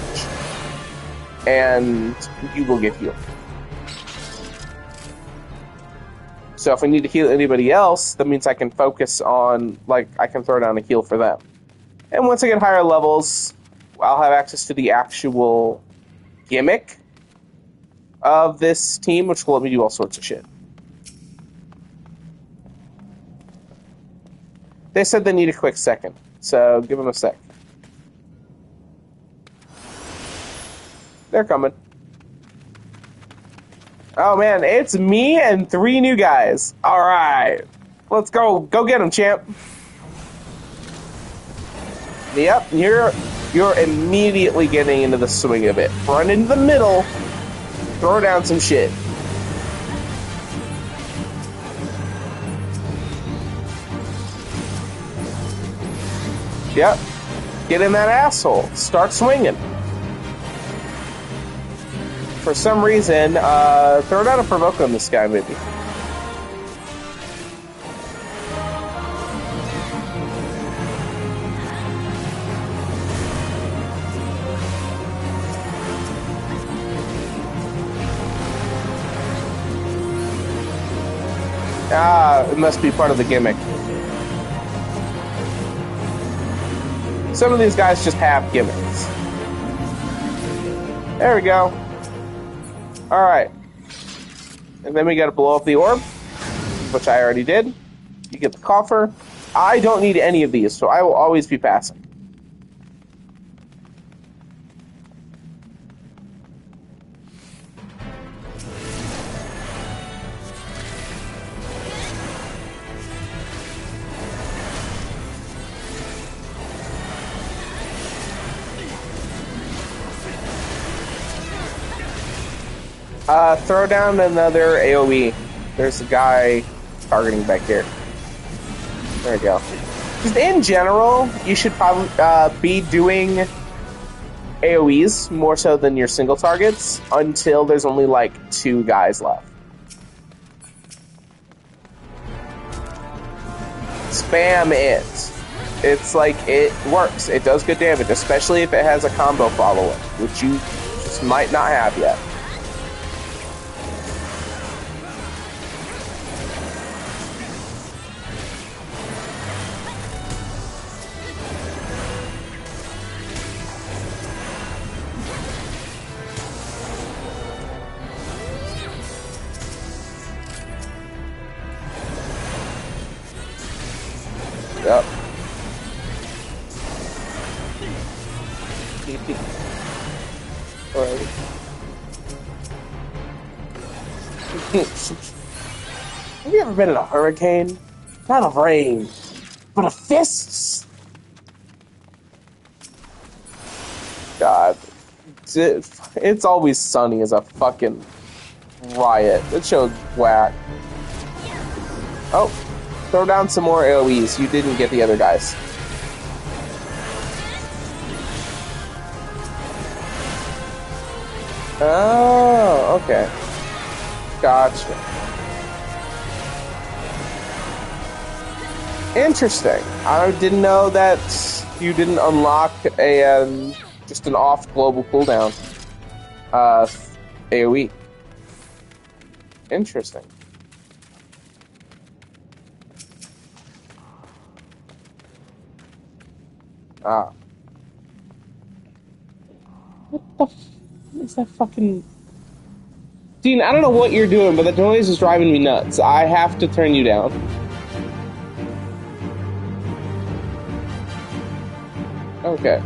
[SPEAKER 1] and you will get healed. So if I need to heal anybody else, that means I can focus on, I can throw down a heal for them. And once I get higher levels, I'll have access to the actual gimmick of this team, which will let me do all sorts of shit. They said they need a quick second, so give them a sec. They're coming. Oh man, it's me and 3 new guys. Alright. Let's go. Go get them, champ. Yep, you're immediately getting into the swing of it. Run into the middle. Throw down some shit. Yep. Get in that asshole. Start swinging. For some reason, throw down a Provoke on this guy, maybe. Ah, it must be part of the gimmick. Some of these guys just have gimmicks. There we go. Alright. And then we gotta blow up the orb, which I already did. You get the coffer. I don't need any of these, so I will always be passing. Throw down another AoE. There's a guy targeting back here. There we go. Just in general, you should probably be doing AoEs more so than your single targets until there's only like 2 guys left. Spam it. It's like, it works. It does good damage, especially if it has a combo follow-up, which you just might not have yet. Yep. Alright. Have you ever been in a hurricane? Not of rain, but of fists? God. It's Always Sunny is a fucking riot. That show's whack. Oh. Throw down some more AoEs. You didn't get the other guys. Oh, okay. Gotcha. Interesting. I didn't know that you didn't unlock a just an off global cooldown AoE. Interesting. Ah. What the f is that fucking... Dean, I don't know what you're doing, but the noise is driving me nuts. I have to turn you down. Okay.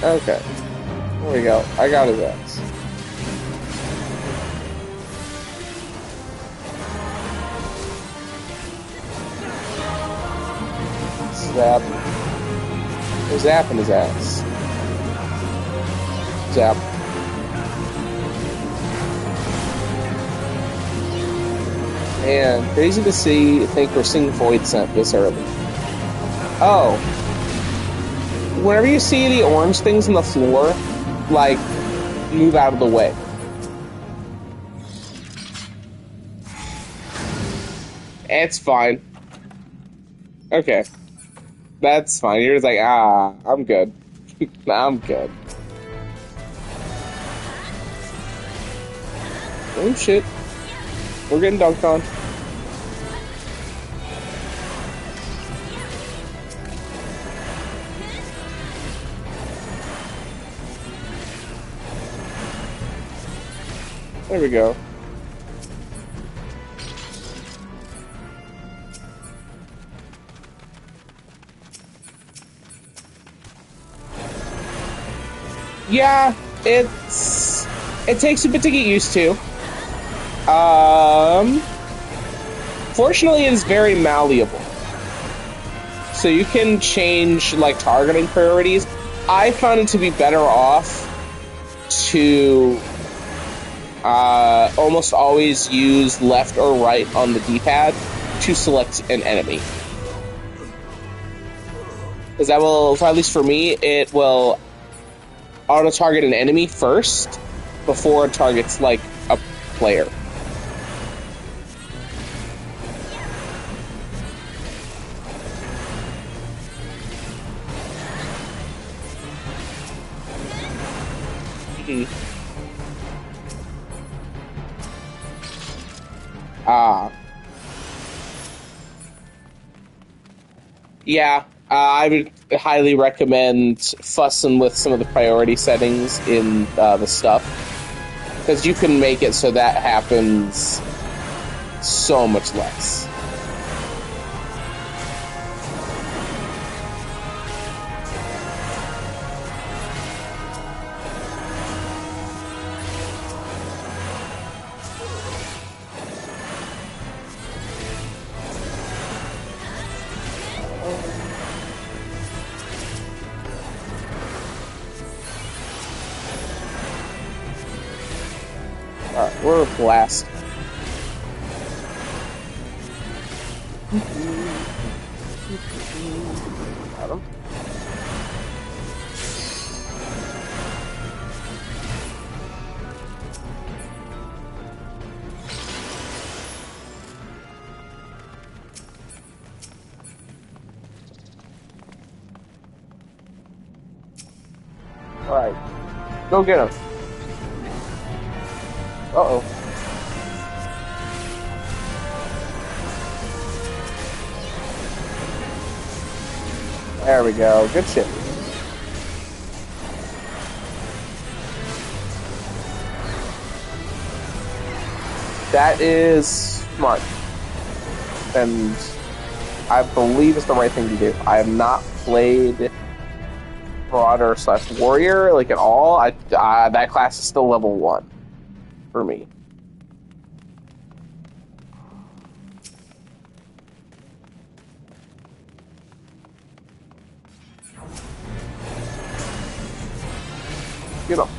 [SPEAKER 1] Okay. There we go. I got his ass. Zap. We're zapping his ass. Zap. Man, crazy to think we're seeing Void Scent this early. Oh. Whenever you see the orange things on the floor, like, move out of the way. It's fine. Okay. That's fine. You're just like, I'm good. I'm good. Oh shit. We're getting dunked on. There we go. Yeah, it takes a bit to get used to. Fortunately, it is very malleable. So you can change, like, targeting priorities. I found it to be better off to almost always use left or right on the D-pad to select an enemy. Because that will, at least for me, it will auto-target an enemy first before it targets, like, a player. Yeah, I would highly recommend fussing with some of the priority settings in the stuff, because you can make it so that happens so much less. Or blast. Got him. Alright. Go get him. Uh-oh. There we go. Good shit. That is smart. And I believe it's the right thing to do. I have not played Marauder / Warrior like at all. That class is still level 1 for me. Get up.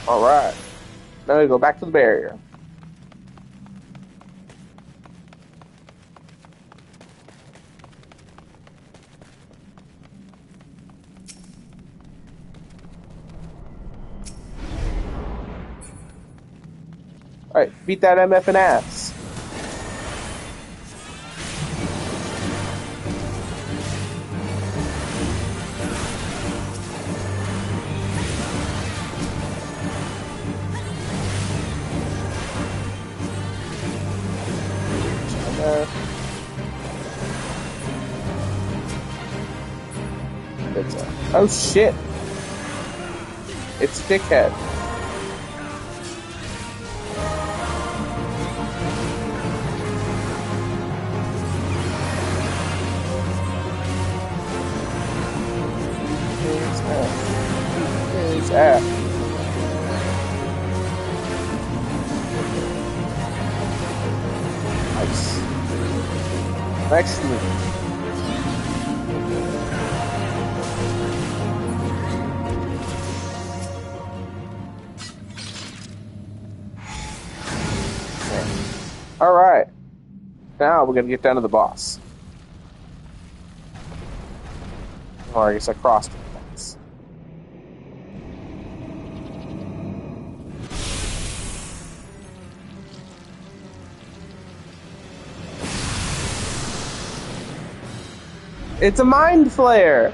[SPEAKER 1] Alright. Now we go back to the barrier. Alright, beat that MF ass. Oh shit! It's Dickhead. His ass. Nice. Excellent. Alright. Now we're gonna get down to the boss. Or I guess I crossed it. It's a mind flare!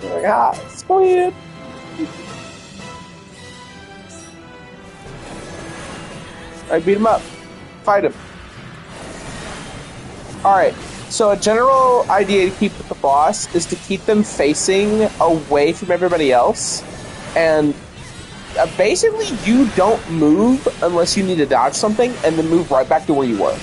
[SPEAKER 1] Oh my god, it's weird. Alright, beat him up. Fight him. Alright, so a general idea to keep with the boss is to keep them facing away from everybody else. And basically, you don't move unless you need to dodge something, and then move right back to where you were.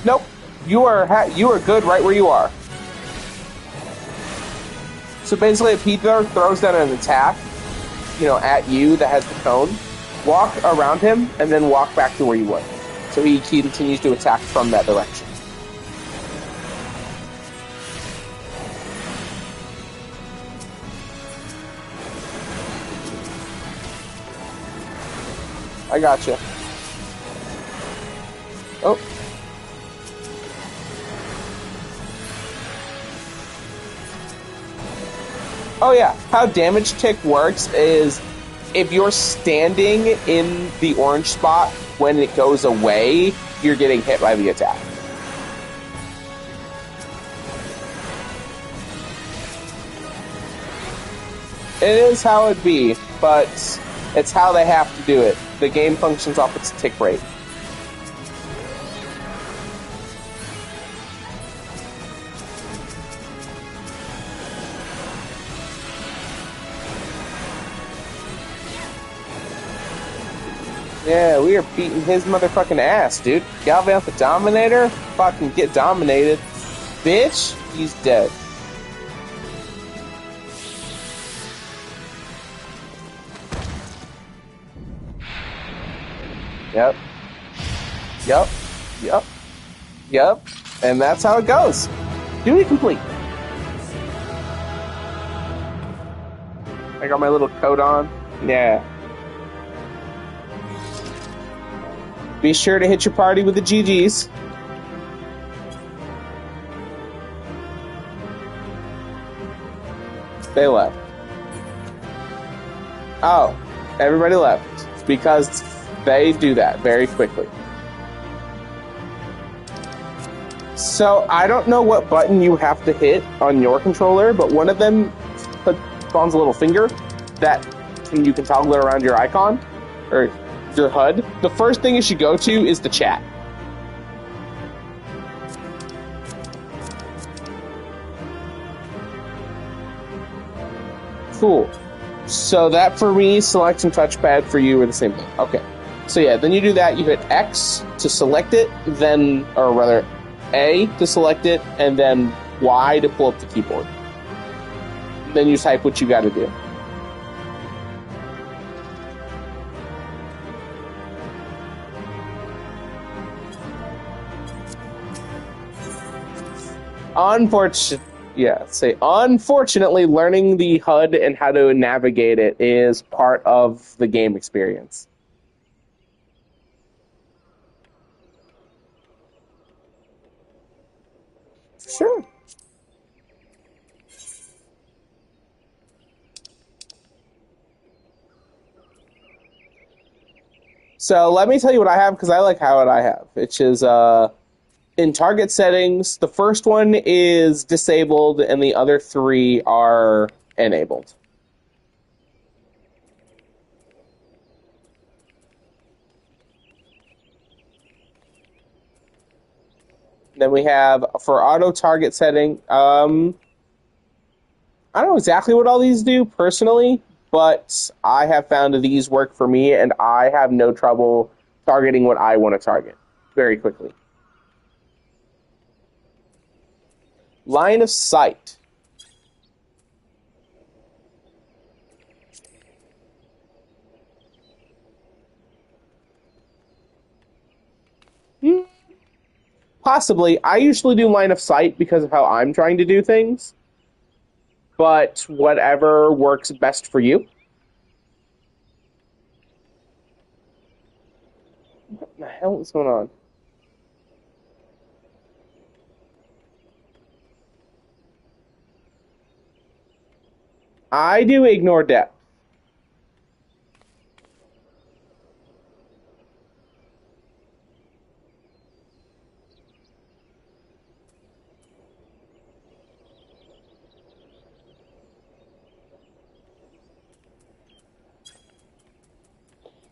[SPEAKER 1] Nope. You are good right where you are. So basically, if he throws down an attack, at you that has the cone, walk around him and then walk back to where you were. So he continues to attack from that direction. I gotcha. Oh. Oh yeah, how damage tick works is if you're standing in the orange spot when it goes away, you're getting hit by the attack. It is how it be, but It's how they have to do it. The game functions off its tick rate. Yeah, we are beating his motherfucking ass, dude. Galvan the Dominator? Fucking get dominated. Bitch, he's dead. Yep. Yep. Yep. Yep. And that's how it goes. Duty complete. I got my little coat on. Yeah. Be sure to hit your party with the GGs. They left. Oh, everybody left. Because they do that very quickly. So, I don't know what button you have to hit on your controller, but one of them spawns a little finger that you can toggle it around your icon, or your HUD. The first thing you should go to is the chat. Cool. So that for me, select and touchpad for you are the same thing. Okay. So yeah, then you do that, you hit X to select it, then, or rather, A to select it, and then Y to pull up the keyboard. Then you type what you gotta do. Unfortunately, learning the HUD and how to navigate it is part of the game experience. Sure. So let me tell you what I have, because I like how I have. Which is, in target settings, the first one is disabled and the other three are enabled. Then we have, for auto target setting, I don't know exactly what all these do personally, but I have found that these work for me, and I have no trouble targeting what I want to target very quickly. Line of sight. Possibly. I usually do line of sight because of how I'm trying to do things. But whatever works best for you. What the hell is going on? I do ignore depth.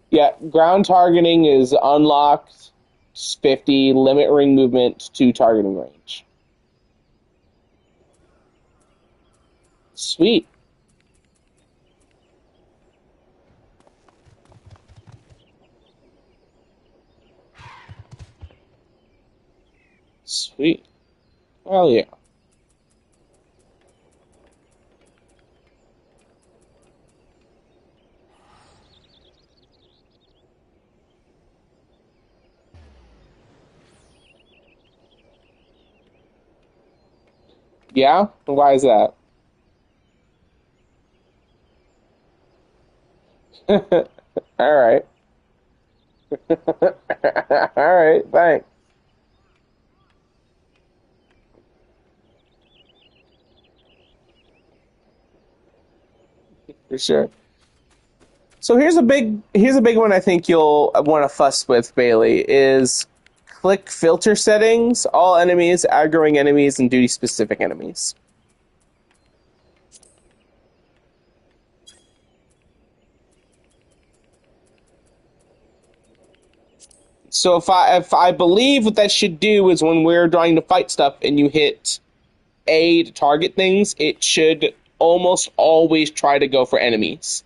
[SPEAKER 1] Yeah, ground targeting is unlocked. 50, limit ring movement to targeting range. Sweet. Sweet. Hell yeah. Yeah? Why is that? All right. All right, thanks. For sure. So here's a big one I think you'll want to fuss with, Bailey, is click filter settings, all enemies, aggroing enemies, and duty specific enemies. So if I believe what that should do is when we're trying to fight stuff and you hit A to target things, it should almost always try to go for enemies.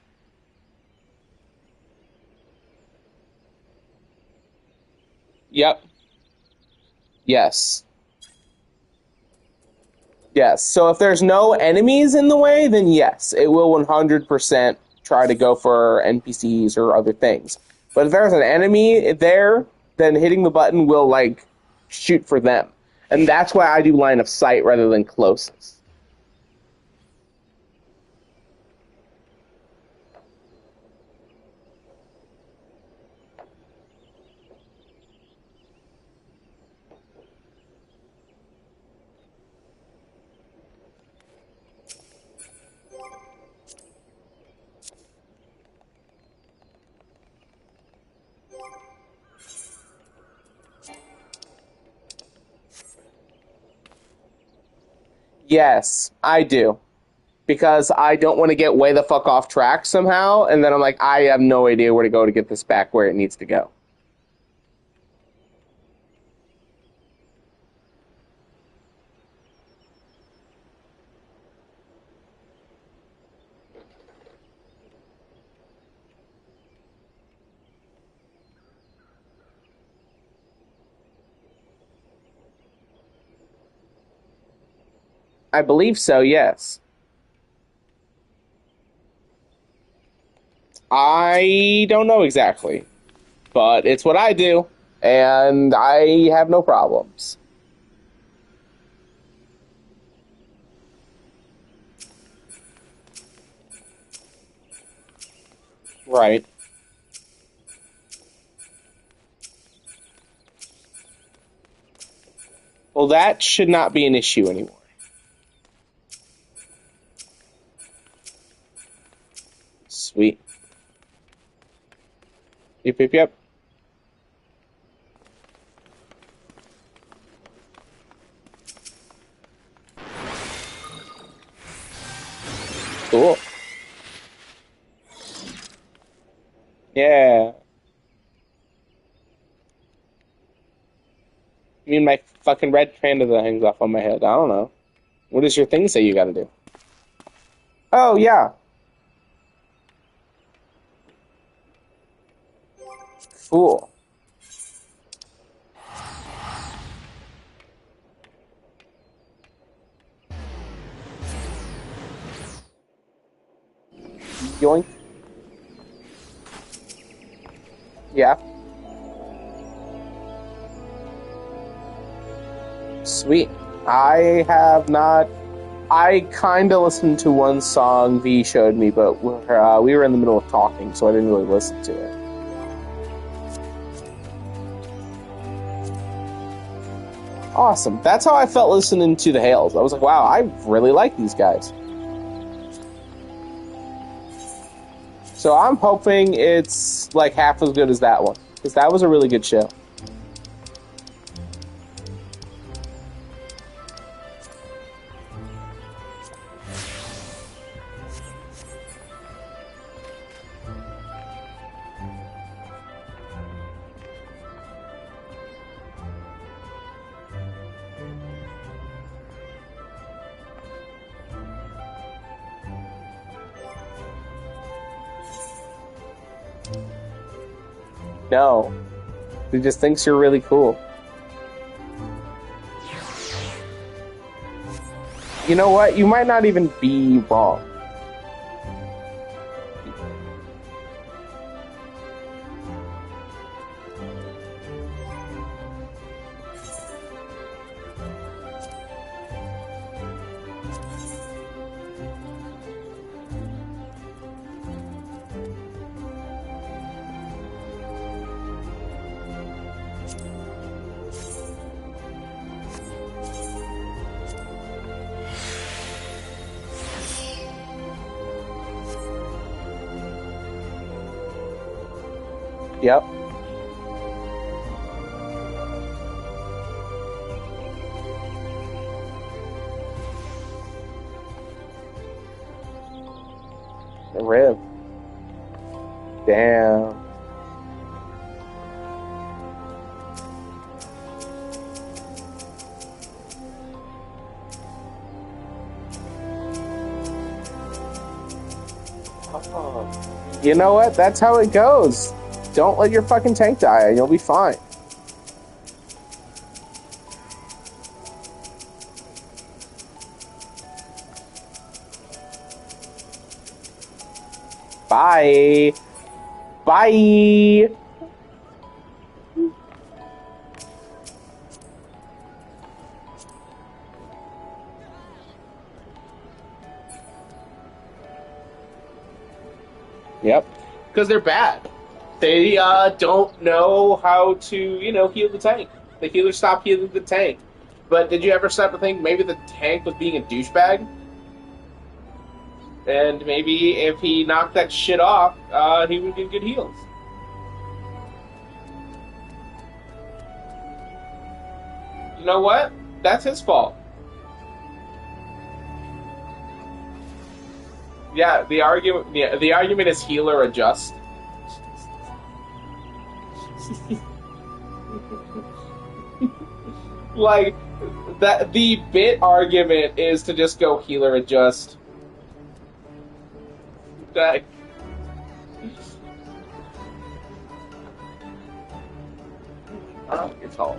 [SPEAKER 1] Yep. Yes. Yes. So if there's no enemies in the way, then yes, it will 100% try to go for NPCs or other things. But if there's an enemy there, then hitting the button will like shoot for them. And that's why I do line of sight rather than closest. Yes, I do. Because I don't want to get way the fuck off track somehow, and then I'm like, I have no idea where to go to get this back where it needs to go. I believe so, yes. I don't know exactly, but it's what I do, and I have no problems. Right. Well, that should not be an issue anymore. Sweet. Yep, yep, yep. Cool. Yeah. I mean, my fucking red panda that hangs off on my head. I don't know. What does your thing say you gotta do? Oh, yeah. Cool. Yoink. Yeah. Sweet. I have not. I kind of listened to one song V showed me, but we were in the middle of talking, so I didn't really listen to it. Awesome. That's how I felt listening to the Hales. I was like, wow, I really like these guys. So I'm hoping it's like half as good as that one, because that was a really good show. No. He just thinks you're really cool. You know what? You might not even be wrong. Yep. The rib. Damn. You know what? That's how it goes. Don't let your fucking tank die and you'll be fine. Bye. Bye. Yep. Because they're bad. They don't know how to, heal the tank. The healers stop healing the tank. But did you ever stop to think maybe the tank was being a douchebag? And maybe if he knocked that shit off, he would get good heals. You know what? That's his fault. Yeah, the argument is healer adjust. Like that the bit argument is to just go healer adjust. That oh, you're tall.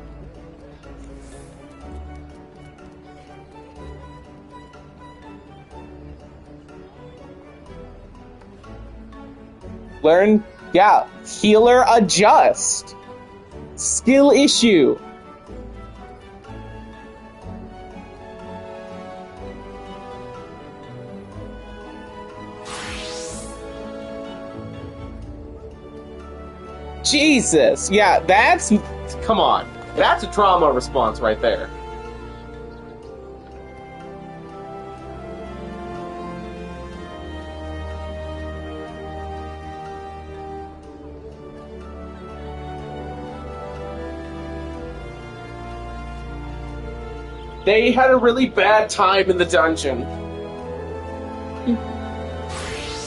[SPEAKER 1] Learn, yeah, healer adjust. Skill issue. Jesus, yeah, come on. That's a trauma response right there. They had a really bad time in the dungeon.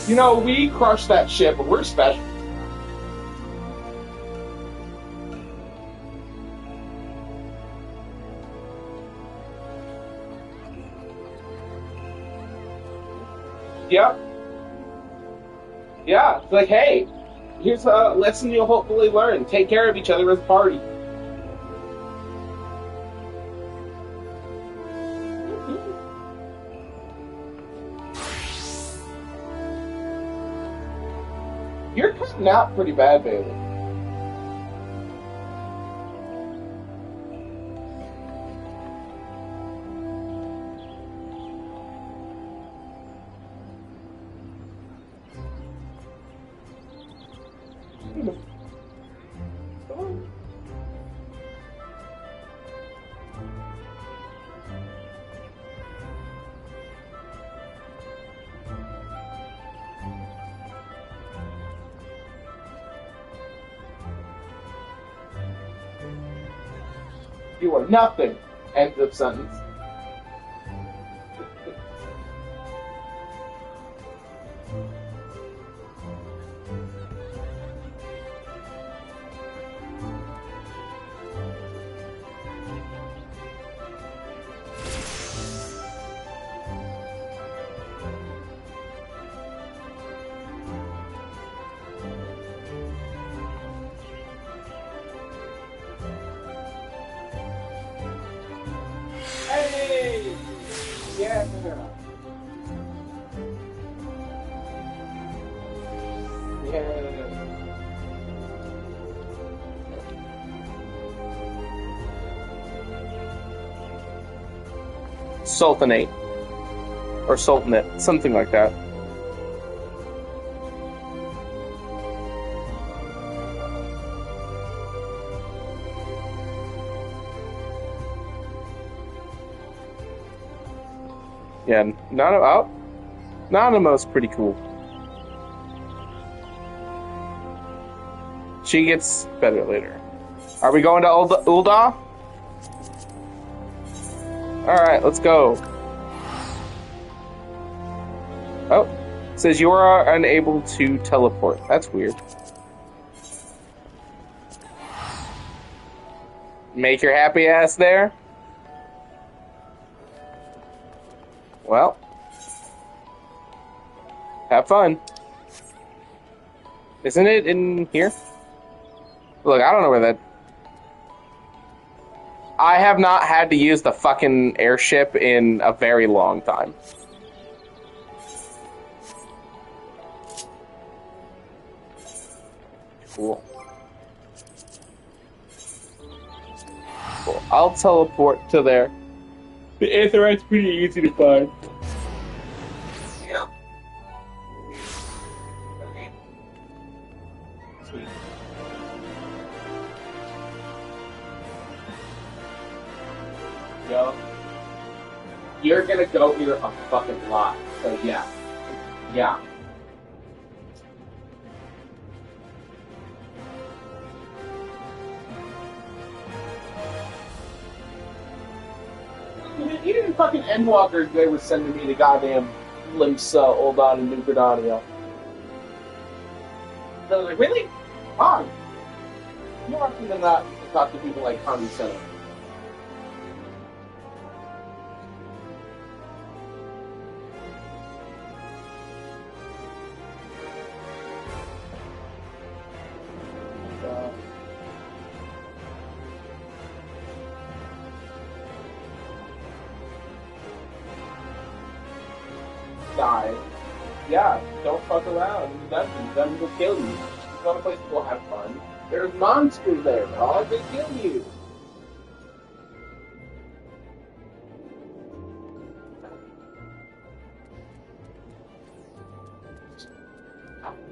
[SPEAKER 1] You know, we crushed that shit, but we're special. Yep. Yeah, it's like, hey, here's a lesson you'll hopefully learn. Take care of each other as a party. You're cutting out pretty bad, Bailey. You are nothing. End of sentence. Hey! Yeah. Yeah. Sultanate. Or Sultanate. Something like that. Yeah, Nanamo's pretty cool. She gets better later. Are we going to Ul'dah? Alright, let's go. Oh, it says you are unable to teleport. That's weird. Make your happy ass there? Well, have fun. Isn't it in here? Look, I don't know where that. I have not had to use the fucking airship in a very long time. Cool. Cool. I'll teleport to there. The Aetheryte's pretty easy to find. Yeah. Okay. Sweet. Yo. You're gonna go here a fucking lot, so yeah. Yeah. Even fucking Endwalkers, they were sending me the goddamn Limsa, Uldon, and New Gridania. I was like, really? Why? More often than not, to talk to people like Kami Senna. Die. Yeah, don't fuck around in the dungeons. Dungeons will kill you. You go to a place to go have fun. There's monsters there, dog. They kill you.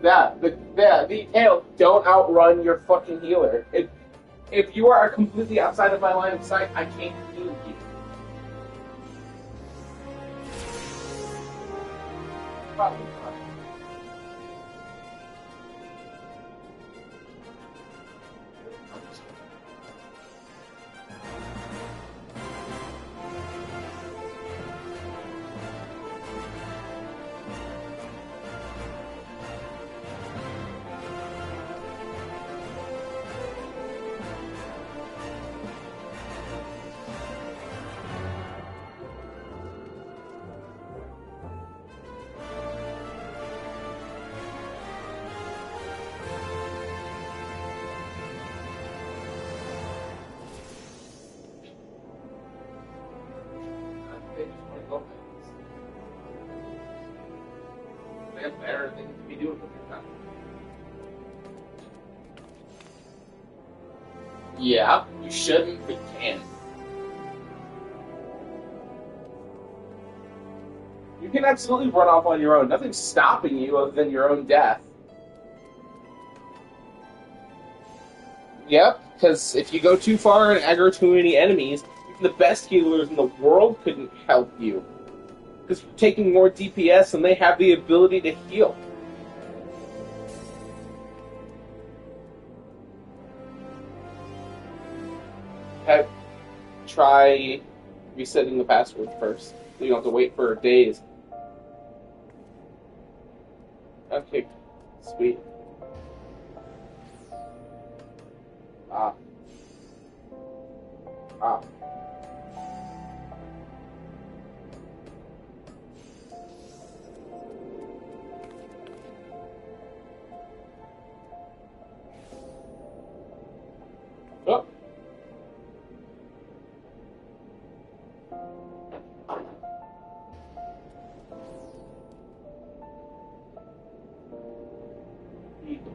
[SPEAKER 1] The tail, don't outrun your fucking healer. If you are completely outside of my line of sight, I can't heal you. Probably not. They have better things to be doing with your time. Yeah, you shouldn't, but can. You can absolutely run off on your own. Nothing's stopping you other than your own death. Yep, because if you go too far and aggro too many enemies, even the best healers in the world couldn't help you. Because you're taking more DPS and they have the ability to heal. Try resetting the password first, so you don't have to wait for days. Okay, sweet. Ah. Ah. Oh.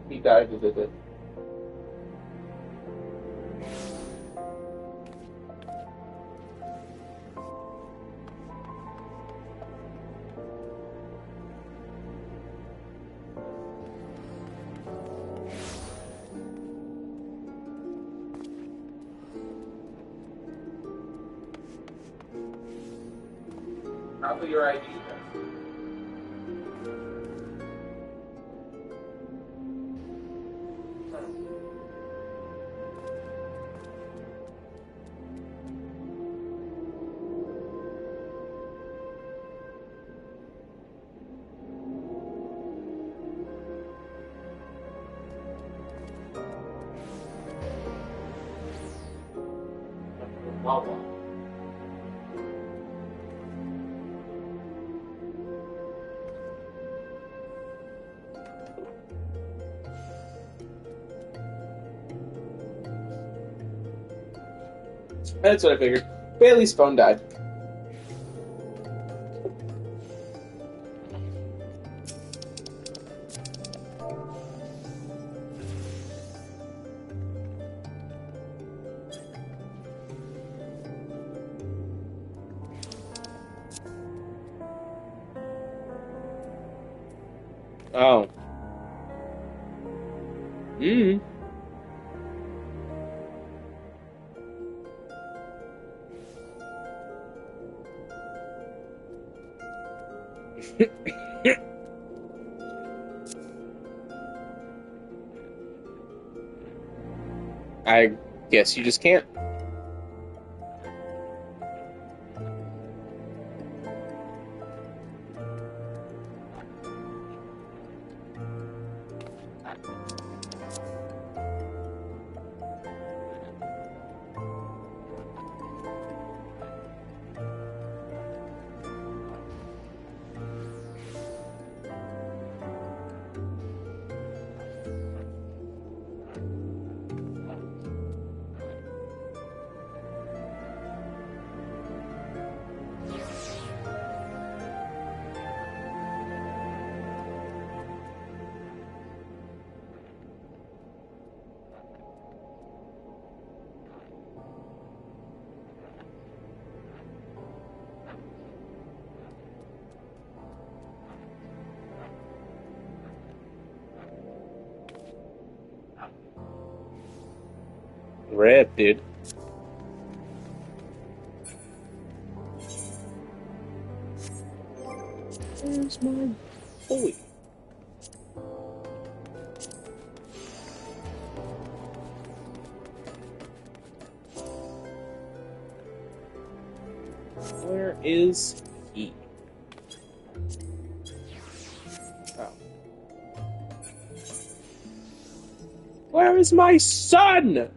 [SPEAKER 1] He died with it. Probably your ID then. Wawa. That's what I figured. Bailey's phone died. Oh. Mm. I guess you just can't. Rip, dude. Where's my boy? Where is he? Oh. Where is my son?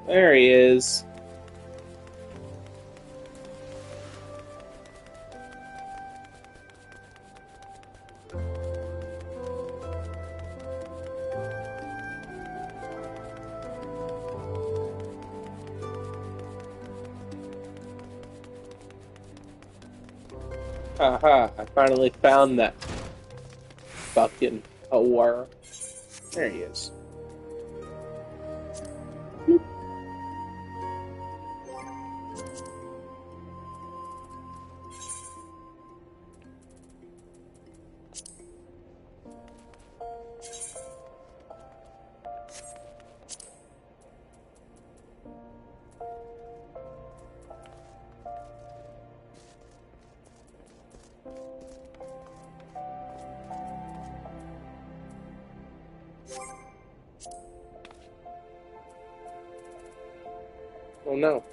[SPEAKER 1] There he is. Haha, I finally found that fucking whore. There he is. Bloop. Oh no.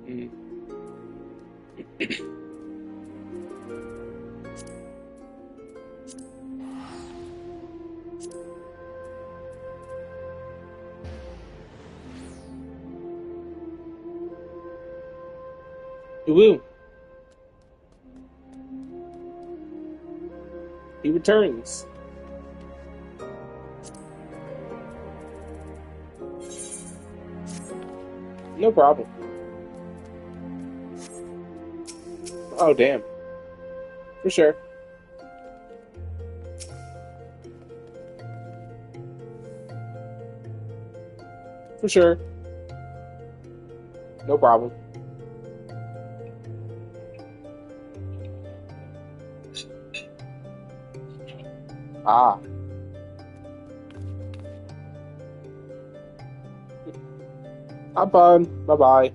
[SPEAKER 1] Mm. Woo! He returns. No problem. Oh, damn. For sure. For sure. No problem. Ah, have fun. Bye bye.